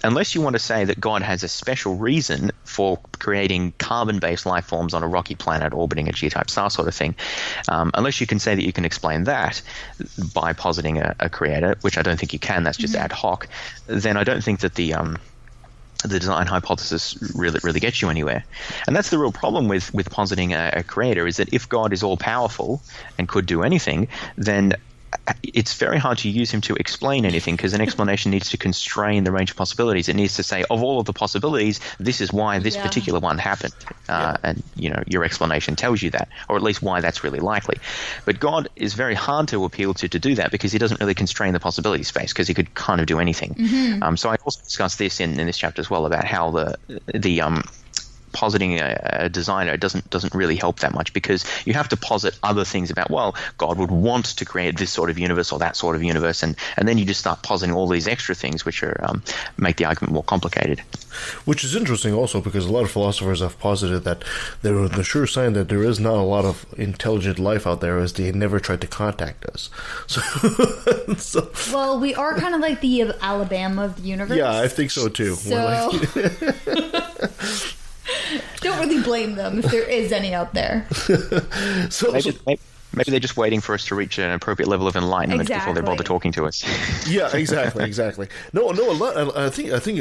unless you want to say that God has a special reason for creating carbon-based life forms on a rocky planet orbiting a G-type star sort of thing, unless you can say that you can explain that by positing a creator, which I don't think you can, that's just ad hoc, then I don't think that the design hypothesis really gets you anywhere. And that's the real problem with positing a creator, is that if God is all-powerful and could do anything, then it's very hard to use him to explain anything, because an explanation needs to constrain the range of possibilities. It needs to say, of all of the possibilities, this is why this particular one happened. And, your explanation tells you that, or at least why that's really likely. But God is very hard to appeal to do that, because he doesn't really constrain the possibility space, because he could kind of do anything. So I also discussed this in this chapter as well, about how the positing a designer doesn't really help that much, because you have to posit other things about, well, God would want to create this sort of universe or that sort of universe, and then you just start positing all these extra things which are make the argument more complicated. Which is interesting also, because a lot of philosophers have posited that the sure sign that there is not a lot of intelligent life out there is they never tried to contact us. So well, we are kind of like the Alabama of the universe. Yeah, I think so too. So don't really blame them if there is any out there. Maybe they're just waiting for us to reach an appropriate level of enlightenment before they bother talking to us. Yeah, exactly. No. A lot. I think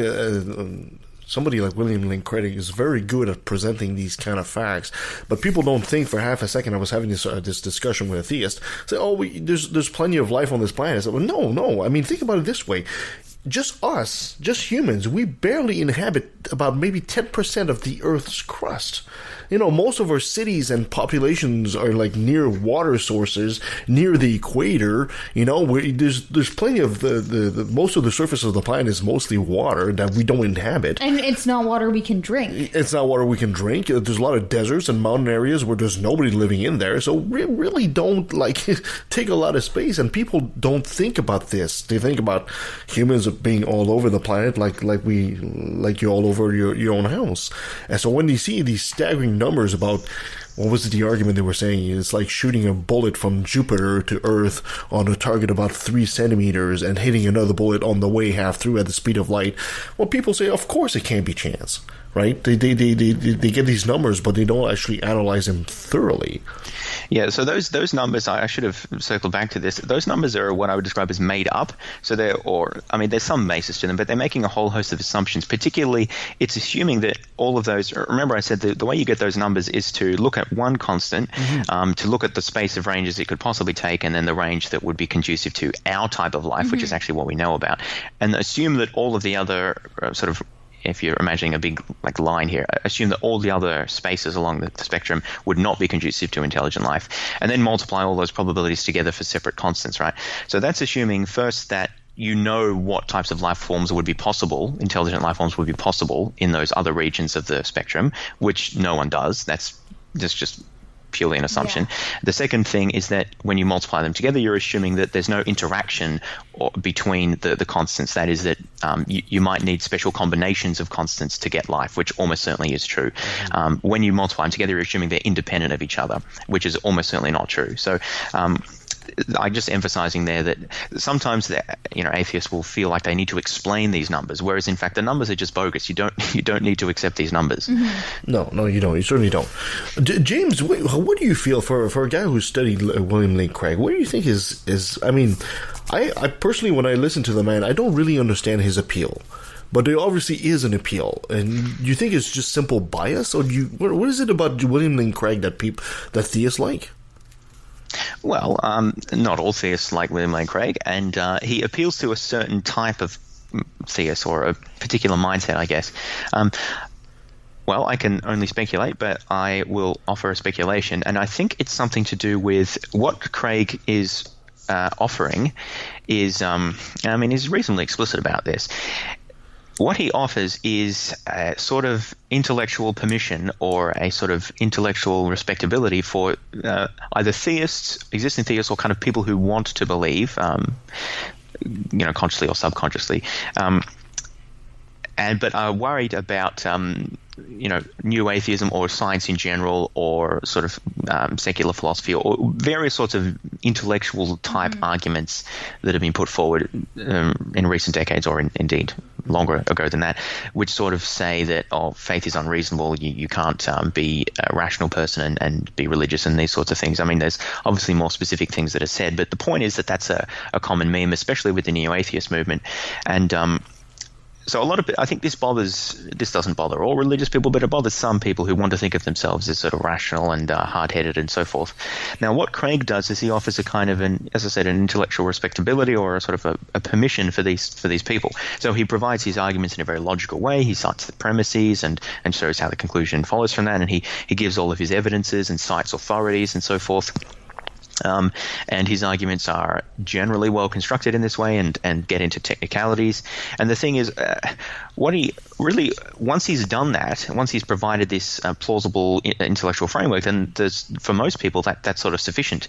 somebody like William Lane Craig is very good at presenting these kind of facts, but people don't think for half a second. I was having this discussion with a theist. Say, there's plenty of life on this planet. I said, well, no. I mean, think about it this way. Just us, just humans, we barely inhabit about maybe 10% of the Earth's crust. Most of our cities and populations are like near water sources, near the equator. There's plenty of the most of the surface of the planet is mostly water that we don't inhabit. And it's not water we can drink. It's not water we can drink. There's a lot of deserts and mountain areas where there's nobody living in there. So we really don't take a lot of space. And people don't think about this. They think about humans being all over the planet, like you're all over your own house. And so when you see these staggering numbers about what was the argument they were saying? It's like shooting a bullet from Jupiter to Earth on a target about 3 centimeters and hitting another bullet on the way half through at the speed of light. Well, people say, of course it can't be chance, right? They get these numbers, but they don't actually analyze them thoroughly. Yeah, so those numbers, I should have circled back to this. Those numbers are what I would describe as made up. So there's some basis to them, but they're making a whole host of assumptions. Particularly, it's assuming that all of those. Remember, I said the way you get those numbers is to look at one constant, to look at the space of ranges it could possibly take, and then the range that would be conducive to our type of life, which is actually what we know about, and assume that all of the other sort of. If you're imagining a big line here, assume that all the other spaces along the spectrum would not be conducive to intelligent life, and then multiply all those probabilities together for separate constants, right? So that's assuming first that you know what types of life forms would be possible, intelligent life forms would be possible in those other regions of the spectrum, which no one does. That's just purely an assumption. Yeah. The second thing is that when you multiply them together, you're assuming that there's no interaction between the constants. That is that you might need special combinations of constants to get life, which almost certainly is true. When you multiply them together, you're assuming they're independent of each other, which is almost certainly not true. So I'm just emphasizing there that sometimes atheists will feel like they need to explain these numbers, whereas in fact the numbers are just bogus. You don't need to accept these numbers. No, you don't. You certainly don't. James, what do you feel for a guy who studied William Lane Craig? What do you think is? I mean, I personally, when I listen to the man, I don't really understand his appeal. But there obviously is an appeal, and you think it's just simple bias, or what is it about William Lane Craig that theists like? Well, not all theists like William Lane Craig, and he appeals to a certain type of theist or a particular mindset, I guess. Well, I can only speculate, but I will offer a speculation, and I think it's something to do with what Craig is offering is, he's reasonably explicit about this. What he offers is a sort of intellectual permission or a sort of intellectual respectability for either theists, existing theists, or kind of people who want to believe, consciously or subconsciously, but are worried about new atheism or science in general, or sort of secular philosophy, or various sorts of intellectual type arguments that have been put forward in recent decades, or indeed longer ago than that, which sort of say that faith is unreasonable, you can't be a rational person and be religious, and these sorts of things. I mean, there's obviously more specific things that are said, but the point is that that's a common meme, especially with the neo-atheist movement. And so I think this doesn't bother all religious people, but it bothers some people who want to think of themselves as sort of rational and hard-headed and so forth. Now, what Craig does is he offers a kind of an intellectual respectability, or a sort of a permission for these people. So he provides his arguments in a very logical way. He cites the premises and shows how the conclusion follows from that, and he gives all of his evidences and cites authorities and so forth. And his arguments are generally well constructed in this way and get into technicalities. And the thing is, once he's done that, once he's provided this plausible intellectual framework, then for most people that's sort of sufficient.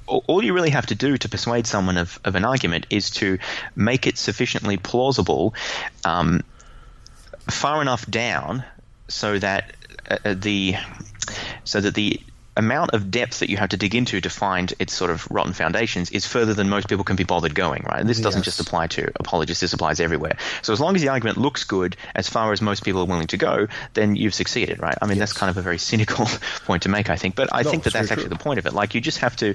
All you really have to do to persuade someone of an argument is to make it sufficiently plausible, far enough down so that the amount of depth that you have to dig into to find its sort of rotten foundations is further than most people can be bothered going, right? And this doesn't just apply to apologists, this applies everywhere. So as long as the argument looks good as far as most people are willing to go, then you've succeeded, right? I mean, that's kind of a very cynical point to make, I think, but I think that's actually the point of it. Like, you just have to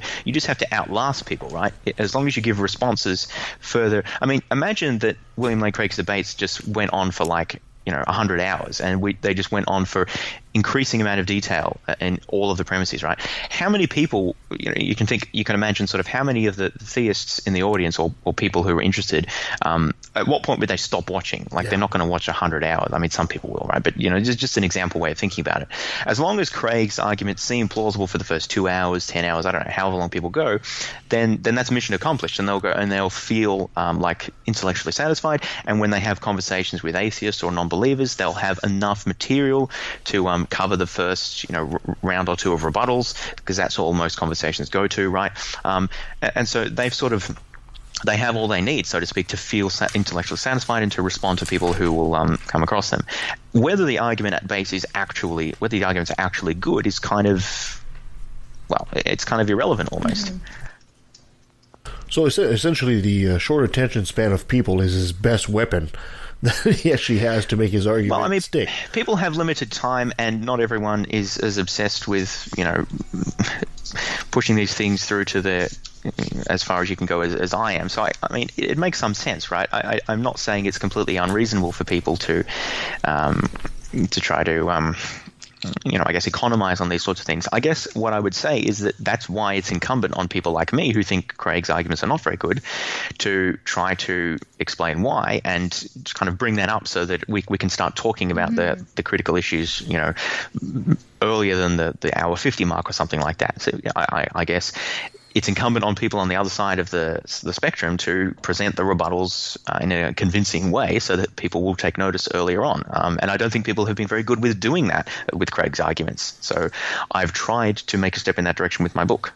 outlast people, right? As long as you give responses further. I mean, imagine that William Lane Craig's debates just went on for 100 hours, and they just went on for increasing amount of detail in all of the premises, right? How many people, you can imagine sort of how many of the theists in the audience or people who are interested, at what point would they stop watching? They're not going to watch 100 hours. I mean, some people will, right? But, just an example way of thinking about it. As long as Craig's arguments seem plausible for the first 2 hours, 10 hours, I don't know, however long people go, then that's mission accomplished, and they'll go and they'll feel intellectually satisfied. And when they have conversations with atheists or non-believers, they'll have enough material to cover the first round or two of rebuttals, because that's all most conversations go to, right? And so they've sort of they have all they need, so to speak, to feel intellectually satisfied and to respond to people who will come across them. Whether the argument at base is actually, whether the arguments are actually good is kind of, well, it's kind of irrelevant almost. So essentially, the short attention span of people is his best weapon that he actually has to make his argument stick. People have limited time, and not everyone is as obsessed with, pushing these things through to as far as you can go as I am. So, I mean, it makes some sense, right? I'm not saying it's completely unreasonable for people to try to I guess economize on these sorts of things. I guess what I would say is that that's why it's incumbent on people like me who think Craig's arguments are not very good to try to explain why and just kind of bring that up so that we can start talking about the critical issues, earlier than the hour 50 mark or something like that. So I guess it's incumbent on people on the other side of the spectrum to present the rebuttals in a convincing way so that people will take notice earlier on. And I don't think people have been very good with doing that with Craig's arguments. So I've tried to make a step in that direction with my book.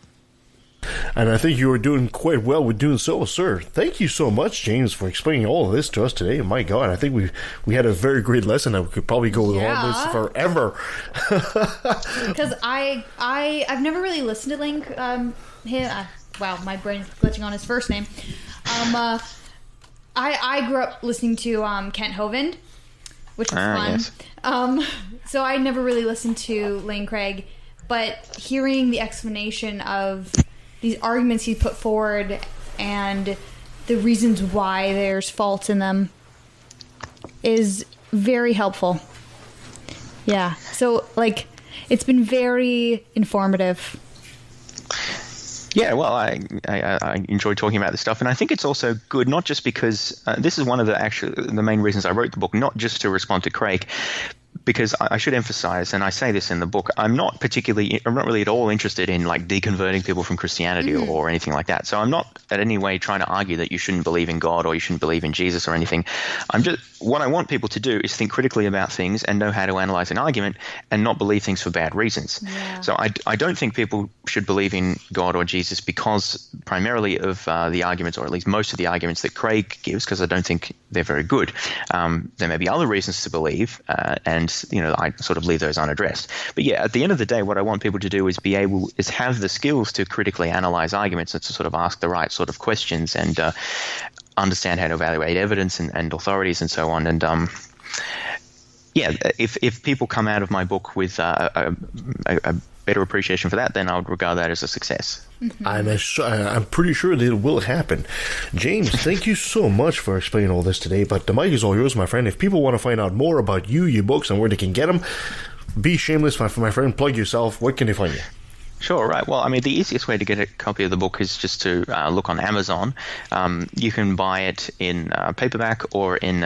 And I think you are doing quite well with doing so, sir. Thank you so much, James, for explaining all of this to us today. My God, I think we had a very great lesson that we could probably go on this forever. Because I've never really listened to Link. My brain's glitching on his first name. I grew up listening to Kent Hovind, which was fun. Yes. So I never really listened to Lane Craig, but hearing the explanation of these arguments he put forward and the reasons why there's faults in them is very helpful. Yeah. So, it's been very informative. Yeah, well, I enjoy talking about this stuff, and I think it's also good, not just because this is one of the main reasons I wrote the book, not just to respond to Craig, because I should emphasize, and I say this in the book, I'm not really at all interested in deconverting people from Christianity or anything like that. So I'm not in any way trying to argue that you shouldn't believe in God or you shouldn't believe in Jesus or anything. What I want people to do is think critically about things and know how to analyze an argument and not believe things for bad reasons. Yeah. So I don't think people should believe in God or Jesus because primarily of the arguments, or at least most of the arguments that Craig gives, because I don't think they're very good. There may be other reasons to believe, and I sort of leave those unaddressed. But yeah, at the end of the day, what I want people to do is have the skills to critically analyze arguments and to sort of ask the right sort of questions and understand how to evaluate evidence and authorities and so on. And if people come out of my book with a better appreciation for that, then I would regard that as a success. I'm pretty sure that it will happen. James, thank you so much for explaining all this today, but the mic is all yours, my friend. If people want to find out more about you, your books, and where they can get them, be shameless, my friend. Plug yourself. Where can they find you? Sure, right. Well, I mean, the easiest way to get a copy of the book is just to look on Amazon. You can buy it in paperback or in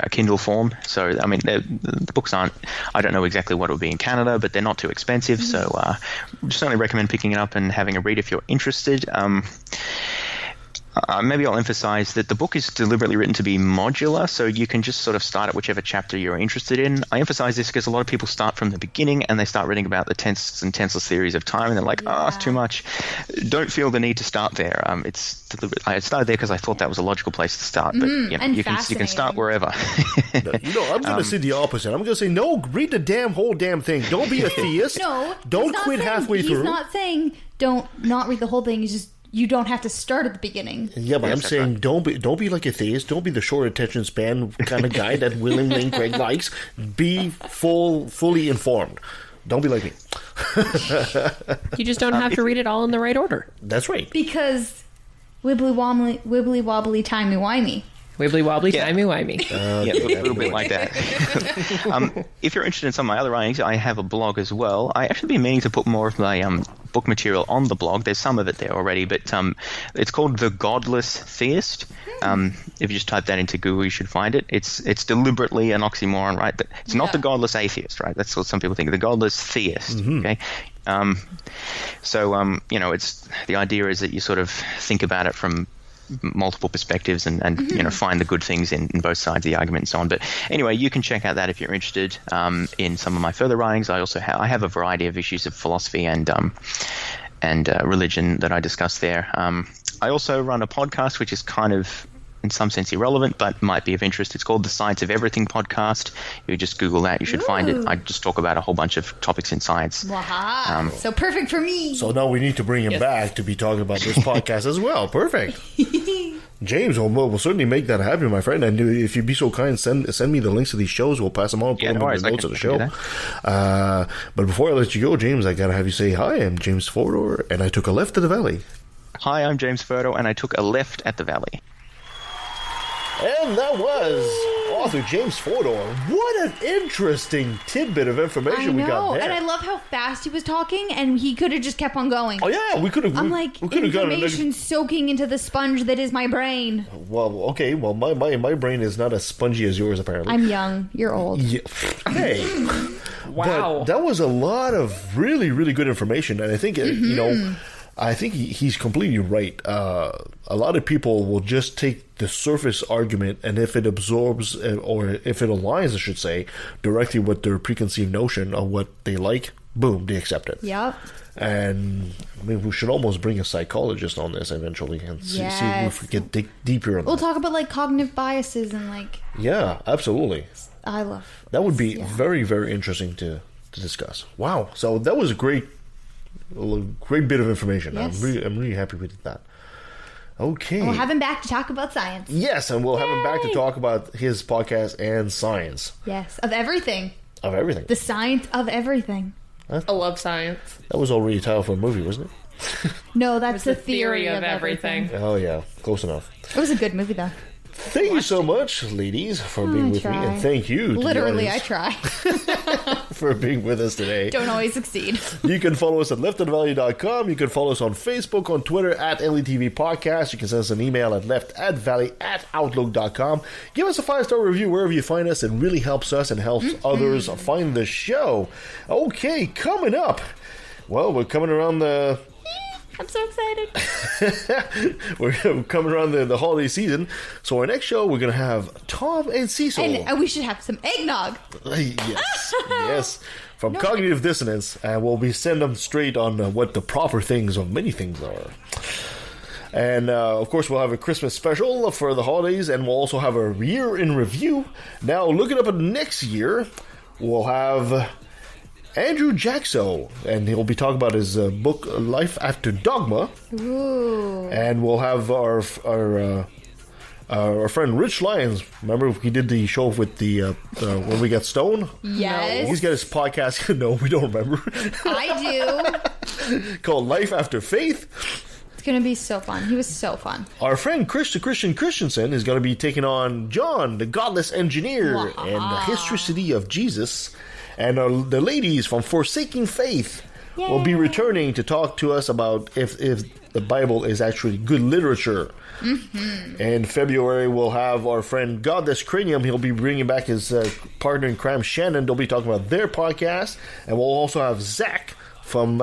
Kindle form. So, I mean, the books aren't, I don't know exactly what it would be in Canada, but they're not too expensive. So, certainly recommend picking it up and having a read if you're interested. Maybe I'll emphasize that the book is deliberately written to be modular, so you can just sort of start at whichever chapter you're interested in. I emphasize this because a lot of people start from the beginning and they start reading about the tenses and tenseless theories of time, and they're like, it's too much. Don't feel the need to start there. It's deliberate. I started there because I thought that was a logical place to start, but you can start wherever. I'm going to say the opposite. I'm going to say, no, read the whole damn thing. Don't be a theist. No, don't quit halfway through. He's not saying not read the whole thing. He's just, you don't have to start at the beginning. Yeah, but I'm saying don't be like a theist. Don't be the short attention span kind of guy that William Lane Craig likes. Be fully informed. Don't be like me. You just don't have to read it all in the right order. That's right. Because wibbly wobbly timey wimey. Wibbly wobbly, timey-wimey. A little bit like that. If you're interested in some of my other writings, I have a blog as well. I actually been meaning to put more of my book material on the blog. There's some of it there already, but it's called The Godless Theist. If you just type that into Google, you should find it. It's deliberately an oxymoron, right? It's not the godless atheist, right? That's what some people think. The godless theist, okay? It's the idea is that you sort of think about it from multiple perspectives and find the good things in both sides of the argument and so on. But anyway, you can check out that if you're interested in some of my further writings. I also have a variety of issues of philosophy and religion that I discuss there. I also run a podcast, which is kind of, in some sense, irrelevant, but might be of interest. It's called the Science of Everything podcast. If you just Google that, you should find it. I just talk about a whole bunch of topics in science. Wow. So perfect for me. So now we need to bring him back to be talking about this podcast as well. Perfect. James, we'll certainly make that happen, my friend. And if you'd be so kind, send me the links to these shows. We'll pass them on, put them in the notes of the show. But before I let you go, James, I got to have you say, hi, I'm James Fodor, and I took a left to the valley. Hi, I'm James Fodor, and I took a left at the valley. And that was author James Fodor. What an interesting tidbit of information we got there. And I love how fast he was talking, and he could have just kept on going. Oh yeah, we could have. I'm like, information soaking into the sponge that is my brain. Well, okay. Well, my brain is not as spongy as yours, apparently. I'm young. You're old. Yeah. Hey. Wow. But that was a lot of really, really good information, and I think I think he's completely right. A lot of people will just take the surface argument, and if it absorbs, or if it aligns, I should say, directly with their preconceived notion of what they like, boom, they accept it. Yep. And I mean, we should almost bring a psychologist on this eventually and see if we can dig deeper on We'll talk about like cognitive biases and like. Yeah, absolutely. I love that. Would be very, very interesting to discuss. Wow. So that was a great bit of information. Yes. I'm really happy we did that. Okay. And we'll have him back to talk about science. Yes, and we'll have him back to talk about his podcast and science. Yes, of everything. Of everything. The science of everything. I love science. That was already a title for a movie, wasn't it? No, that's the theory of everything. Oh, yeah. Close enough. It was a good movie, though. Thank you so much, ladies, for being with me. And thank you. Literally, I try. For being with us today. Don't always succeed. You can follow us at leftandvalley.com. You can follow us on Facebook, on Twitter, at LETV Podcast. You can send us an email at leftatvalley@outlook.com. Give us a 5-star review wherever you find us. It really helps us and helps others find the show. Okay, coming up. Well, we're coming around the... I'm so excited. We're coming around the holiday season. So our next show, we're going to have Tom and Cecil. And we should have some eggnog. Yes. From Cognitive Dissonance. And we'll be sending them straight on what the proper things of many things are. And, of course, we'll have a Christmas special for the holidays. And we'll also have a year in review. Now, looking up at next year, we'll have... Andrew Jackso, and he'll be talking about his book Life After Dogma. Ooh. And we'll have our friend Rich Lyons. Remember he did the show with the When We Get Stoned? Yes. He's got his podcast. No, we don't remember. I do. Called Life After Faith. It's going to be so fun. He was so fun. Our friend Christian Christensen is going to be taking on John, the Godless Engineer, and the Historicity of Jesus. And the ladies from Forsaking Faith will be returning to talk to us about if the Bible is actually good literature. Mm-hmm. In February, we'll have our friend Godless Cranium. He'll be bringing back his partner in crime, Shannon. They'll be talking about their podcast. And we'll also have Zach from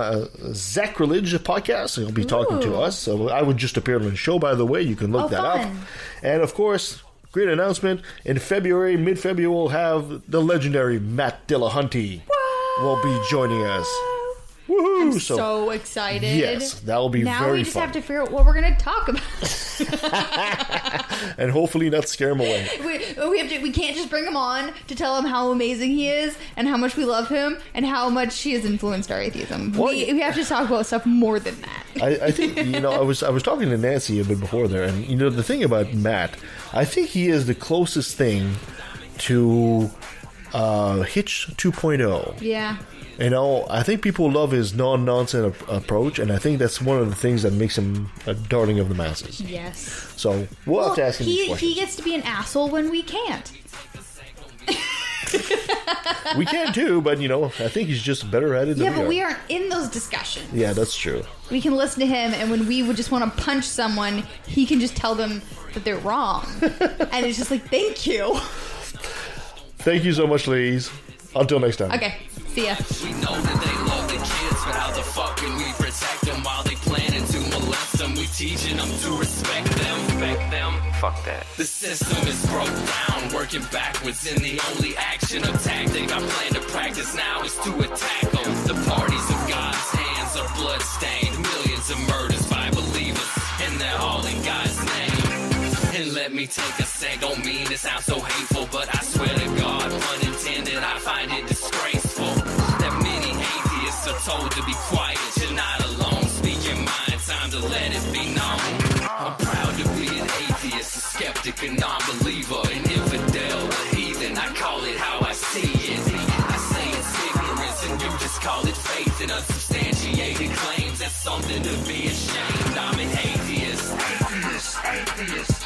Sacrilege podcast. He'll be talking to us. So I would just appear on the show, by the way. You can look that up. And, of course... Great announcement. In February, mid-February, we'll have the legendary Matt Dillahunty will be joining us. Woohoo! I'm so excited. Yes, that will be very fun. Now we just have to figure out what we're going to talk about. And hopefully not scare him away. We can't just bring him on to tell him how amazing he is and how much we love him and how much he has influenced our atheism. We have to talk about stuff more than that. I think, I was talking to Nancy a bit before there, and, the thing about Matt, I think he is the closest thing to Hitch 2.0. Yeah. I think people love his non-nonsense approach, and I think that's one of the things that makes him a darling of the masses. Yes. So we'll have to ask him these questions. He gets to be an asshole when we can't. We can too, but I think he's just better at it than we are. Yeah, but we aren't in those discussions. Yeah, that's true. We can listen to him, and when we would just want to punch someone, he can just tell them that they're wrong. And it's just like, thank you. Thank you so much, ladies. Until next time. Okay, see ya. We know that they love the kids, but how the fuck can we protect them while they planning to molest them? We teaching them to respect them. Fuck that. The system is broke down, working backwards, and the only action or tactic I plan to practice now is to attack them. The parties of God's hands are bloodstained, millions of murders by believers, and they're all calling God's name. And let me take a sec, don't mean to sound so hateful, but I swear to God, pun intended, I find it disgraceful that many atheists are told to be quiet. You're not alone, speak your mind, time to let it be known. I'm proud to be an atheist, a skeptic, a non-believer, an infidel, a heathen, I call it how I see it. I say it's ignorance and you just call it faith, and unsubstantiated claims, that's something to be ashamed. I'm an atheist. Atheist, atheist,